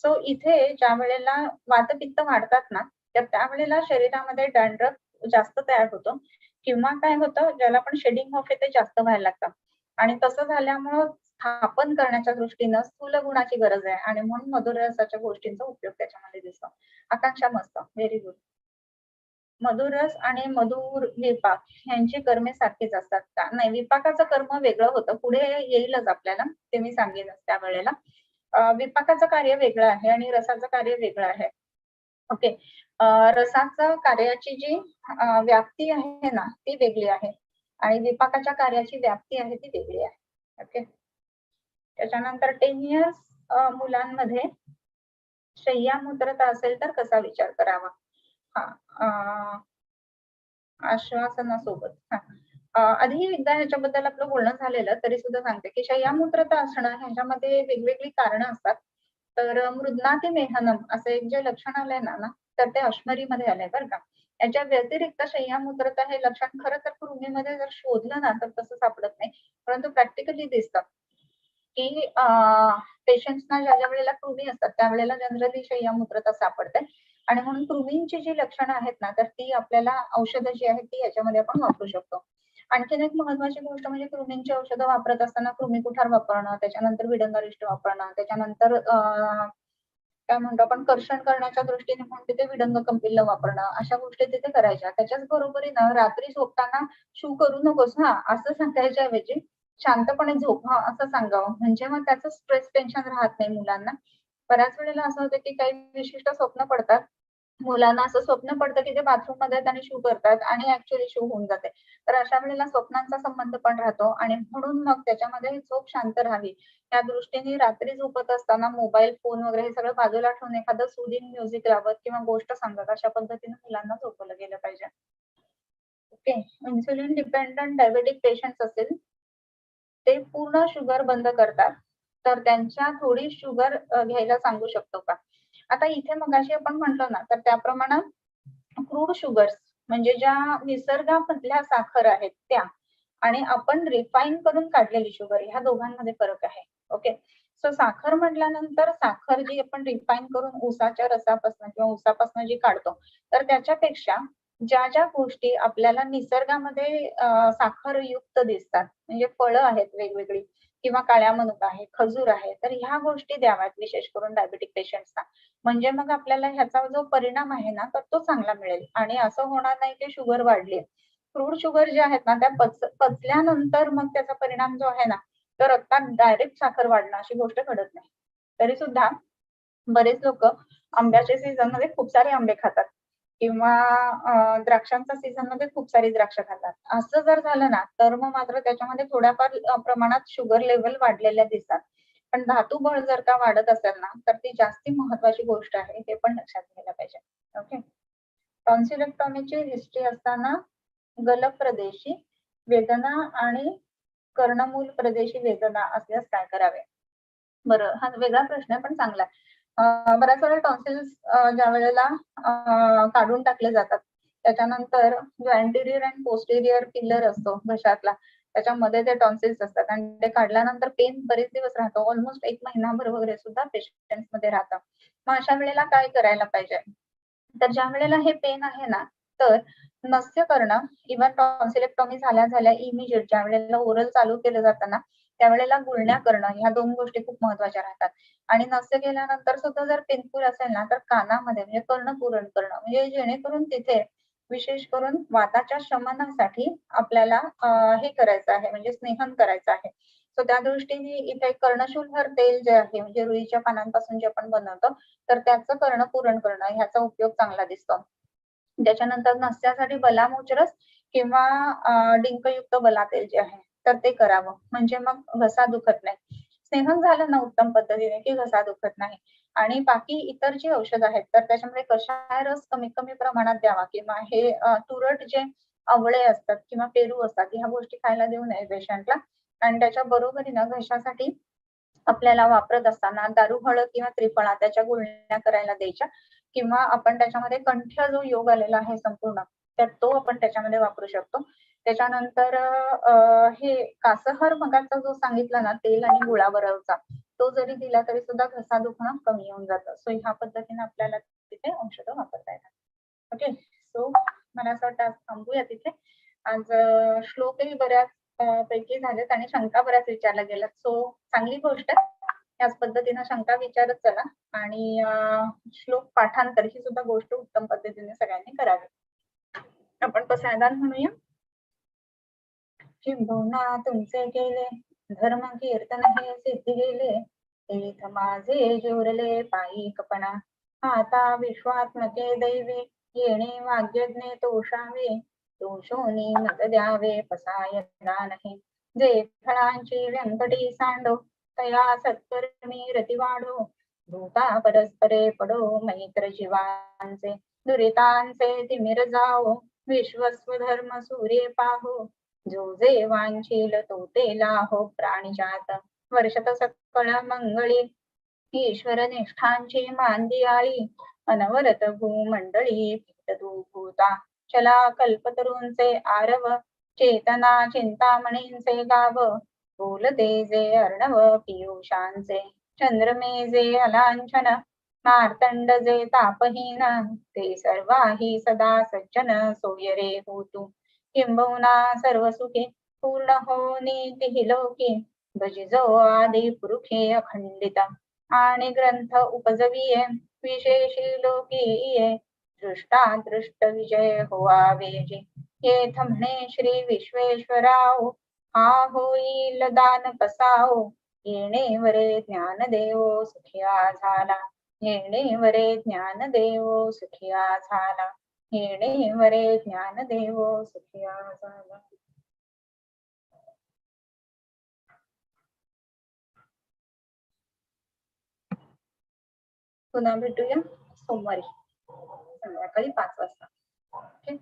सो इथे ज्या वेळेला वातपित्त वाढतात ना, तर त्यावेळेला शरीरामध्ये डॅन्ड्रफ जास्त तयार होतो किंवा काय होतं, ज्याला आपण शेडिंग ऑफ आहे ते जास्त व्हायला लागतं आणि तसं झाल्यामुळं स्थापन करण्याच्या दृष्टीनं स्थूल गुणाची गरज आहे आणि म्हणून मधुर रसाच्या गोष्टींचा उपयोग त्याच्यामध्ये दिसतो. आकांक्षा मस्त, व्हेरी गुड. मधुरस आणि मधुर विपाक यांची कर्मे सारखीच असतात का? नाही, विपाकाचं कर्म वेगळं होतं, पुढे येईलच आपल्याला, ते मी सांगेनच त्यावेळेला. विपाकाचं कार्य वेगळं आहे आणि रसाचं कार्य वेगळं आहे. ओके. रसाचं कार्याची जी व्याप्ती आहे ना, ती वेगळी आहे आणि विपाकाच्या कार्याची व्याप्ती आहे ती वेगळी आहे. ओके. त्याच्यानंतर 10 इयर्स मुलांमध्ये शय्यामूत्रता असेल तर कसा विचार करावा? हा, आश्वासनासोबत. आधी एकदा ह्याच्याबद्दल आपलं बोलणं झालेलं, तरी सुद्धा सांगते, की शय्यामूत्रता असणं ह्याच्यामध्ये वेगवेगळी कारणं असतात. तर मृद्नातिमेहनम असं एक जे लक्षण आलंय ना, तर ते अश्मरीमध्ये आलंय बरं का. याच्या व्यतिरिक्त शय्यामूत्रता हे लक्षण खरं तर कृमीमध्ये जर शोधलं ना, तर तसं सापडत नाही. परंतु प्रॅक्टिकली दिसतं, की पेशंट्सना ज्या वेळेला कृमी असतात, त्यावेळेला जनरली शय्यामूत्रता सापडते आणि म्हणून कृमींची जी लक्षणं आहेत ना, तर ती आपल्याला औषधं जी आहेत ती याच्यामध्ये आपण वापरू शकतो. आणखीन एक महत्वाची गोष्ट म्हणजे कृमींची औषधं वापरत असताना कृमीकुठार वापरणं, त्याच्यानंतर विडंगारिष्ट वापरणं, त्याच्यानंतर काय म्हणतो आपण कर्षण करण्याच्या दृष्टीने म्हणून तिथे विडंग कंपिल्ल वापरणं, अशा गोष्टी तिथे करायच्या. त्याच्याच बरोबरीनं रात्री झोपताना "शू करू नकोस हां" असं सांगायच्या ऐवजी शांतपणे झोप हां, असं सांगावं. म्हणजे मग त्याचं स्ट्रेस टेन्शन राहत नाही मुलांना. बऱ्याच वेळेला असं होतं, की काही विशिष्ट स्वप्न पडतात. मुलांना असं स्वप्न पडतं, की ते बाथरूममध्ये आहेत आणि शू करतात आणि ॲक्चुअली शू होऊन जाते. तर अशा वेळेला स्वप्नांचा संबंध पण राहतो आणि म्हणून मग त्याच्यामध्ये झोप शांत राहावी, त्या दृष्टीने रात्री झोपत असताना मोबाईल, फोन वगैरे हे सगळं बाजूला ठेवून एखादं सूदिंग म्युझिक लावत किंवा गोष्ट सांगत अशा पद्धतीने मुलांना झोपवलं गेलं पाहिजे. Okay. Insulin dependent diabetic patients असेल, ते पूर्ण शुगर बंद करतात. तर त्यांच्या थोडी शुगर घ्यायला सांगू शकतो का? आता इथे मगाशी आपण म्हटलं ना, तर त्याप्रमाणे क्रूड शुगर्स म्हणजे ज्या निसर्गामधल्या साखर आहेत त्या आणि आपण रिफाईन करून काढलेली शुगर ह्या दोघांमध्ये फरक आहे. ओके. सो साखर म्हटल्यानंतर साखर जी आपण रिफाईन करून ऊसाच्या रसापासून किंवा ऊसापासून जी काढतो, तर त्याच्यापेक्षा ज्या गोष्टी आपल्याला निसर्गामध्ये साखरयुक्त दिसतात, म्हणजे फळं आहेत वेगवेगळी किंवा काळ्या मनुका आहे, खजूर आहे, तर ह्या गोष्टी द्याव्यात विशेष करून डायबिटिक पेशंट्सना. म्हणजे मग आपल्याला ह्याचा जो परिणाम आहे ना, तर तो चांगला मिळेल आणि असं होणार नाही की शुगर वाढली. क्रूड शुगर ज्या आहेत ना, त्या पचल्यानंतर मग त्याचा परिणाम जो आहे ना, तर रक्तात डायरेक्ट साखर वाढणं अशी गोष्ट घडत नाही. तरी सुद्धा बरेच लोकं आंब्याच्या सीझनमध्ये खूप सारे आंबे खातात किंवा द्राक्षांच्या सीझनमध्ये खूप सारी द्राक्ष खातात. असं जर झालं ना, तर मग मात्र त्याच्यामध्ये थोड्याफार प्रमाणात शुगर लेव्हल वाढलेल्या दिसतात. पण धातुबळ जर का वाढत असेल ना, तर ती जास्ती महत्वाची गोष्ट आहे, हे पण लक्षात घ्यायला पाहिजे. ओके. टॉन्सिलेक्टॉमीची हिस्ट्री असताना गलफ प्रदेशी वेदना आणि कर्णमूल प्रदेशी वेदना असल्यास काय करावे? बरं, हा वेगळा प्रश्न आहे, पण चांगला आहे. बऱ्याच वेळेला टॉन्सिल्स ज्यावेळेला काढून टाकले जातात, त्याच्यानंतर जो अँटेरियर आणि पोस्टेरियर पिलर असतो घशातला, त्याच्यामध्ये ते टॉन्सिल्स असतात आणि ते काढल्यानंतर पेन बरेच दिवस राहतो. ऑलमोस्ट 1 महिनाभर वगैरे सुद्धा पेशंट्समध्ये राहतं. मग अशा वेळेला काय करायला पाहिजे? तर ज्यावेळेला हे पेन आहे ना, तर नस्य करणं किंवा टॉन्सिलेक्टॉमी झाल्या इमिजिएट ज्यावेळेला ओरल चालू केलं जातं ना, त्यावेळेला गुळण्या करणं ह्या 2 गोष्टी खूप महत्त्वाच्या राहतात. आणि नस्य केल्यानंतर सुद्धा जर पेनफुल असेल ना, तर कानामध्ये म्हणजे कर्णपुरण करणं, म्हणजे जेणेकरून तिथे विशेष करून वाताच्या शमनासाठी आपल्याला हे करायचं आहे म्हणजे स्नेहन करायचं आहे. सो त्या दृष्टीने इथे कर्णशूलभर तेल जे आहे म्हणजे रुईच्या पानांपासून जे आपण बनवतो, तर त्याचं कर्णपुरण करणं ह्याचा उपयोग चांगला दिसतो. त्याच्यानंतर नस्यासाठी बलामुचरस किंवा डिंकयुक्त बलातेल जे आहे, तर ते करावं. म्हणजे मग घसा दुखत नाही. सेवन झालं ना उत्तम पद्धतीने, की घसा दुखत नाही. आणि बाकी इतर जी औषधं आहेत, तर त्याच्यामध्ये कषाय रस कमी-कमी प्रमाणात द्यावा किंवा हे तुरट जे आवळे असतात किंवा पेरू असतात, ह्या गोष्टी खायला देऊ नये पेशंटला. आणि त्याच्या बरोबरीनं घशासाठी आपल्याला वापरत असताना दारू हळद किंवा त्रिफळा त्याच्या गुळण्या करायला द्यायच्या किंवा आपण त्याच्यामध्ये कंठ्य जो योग आलेला आहे संपूर्ण, तर तो आपण त्याच्यामध्ये वापरू शकतो. त्याच्यानंतर हे कासहर मगाचा जो सांगितला ना तेल आणि गुळाबरोबरचा, तो जरी दिला तरी सुद्धा घसा दुखणं कमी होऊन जातं. सो ह्या पद्धतीने आपल्याला तिथे औषधं वापरता येतात. ओके. सो मला असं वाटतं आज थांबूया तिथे. आज श्लोकही बऱ्याच पैकी झालेत आणि शंका बऱ्याच विचारल्या गेल्यात. सो चांगली गोष्ट आहे. याच पद्धतीनं शंका विचारत चला आणि श्लोक पाठांतर ही सुद्धा गोष्ट उत्तम पद्धतीने सगळ्यांनी करावी. आपण पसायदान म्हणूया. किंबहुना तुमचे केले धर्म कीर्तन हे सिद्धी गेले तीर्थ माझे जोरले पायी कपणा आता विश्वात्मके दैवे येणे वाग्यज्ञे तोषावे तोषोनी मत द्यावे पसायदा नाही जे फळांची व्यंकटी सांडो तया सत्कर्मी रती वाढो दूता परस्परे पडो मैत्र जीवांचे दुरितांचे तिमिर जाओ विश्वस्वधर्म सूर्ये पाहो जो जे वांछील तो ते लाहो प्राणिजात वर्षत सकळ मंगळी ईश्वर निष्ठांची मांदियाळी अनवरत भूमंडळी भूता चला कल्पतरूंचे आरव चेतना चिंतामणींचे गाव बोलते जे अर्णव पियुषांचे चंद्रमे जे अलांछन मार्तंड जे तापहीन ते सर्वाही सदा सज्जन सोयरे होतु किंबहुना सर्व सुखे पूर्ण हो नीती लोके भजिजो आदि पुरुषे अखंडित आणि ग्रंथ उपजविये विशेषी लोकीये दृष्टा दृष्ट विजय होवावे जे येथ म्हणे श्री विश्वेश्वराव हा होईल दान कसाओ येणे वरे ज्ञानदेवो सुखिया झाला येणे वरे ज्ञानदेवो सुखिया झाला येणे वरे ज्ञानदेवो सुखिया झाला. पुन्हा भेटूया सोमवारी संध्याकाळी 5 वाजता. ओके.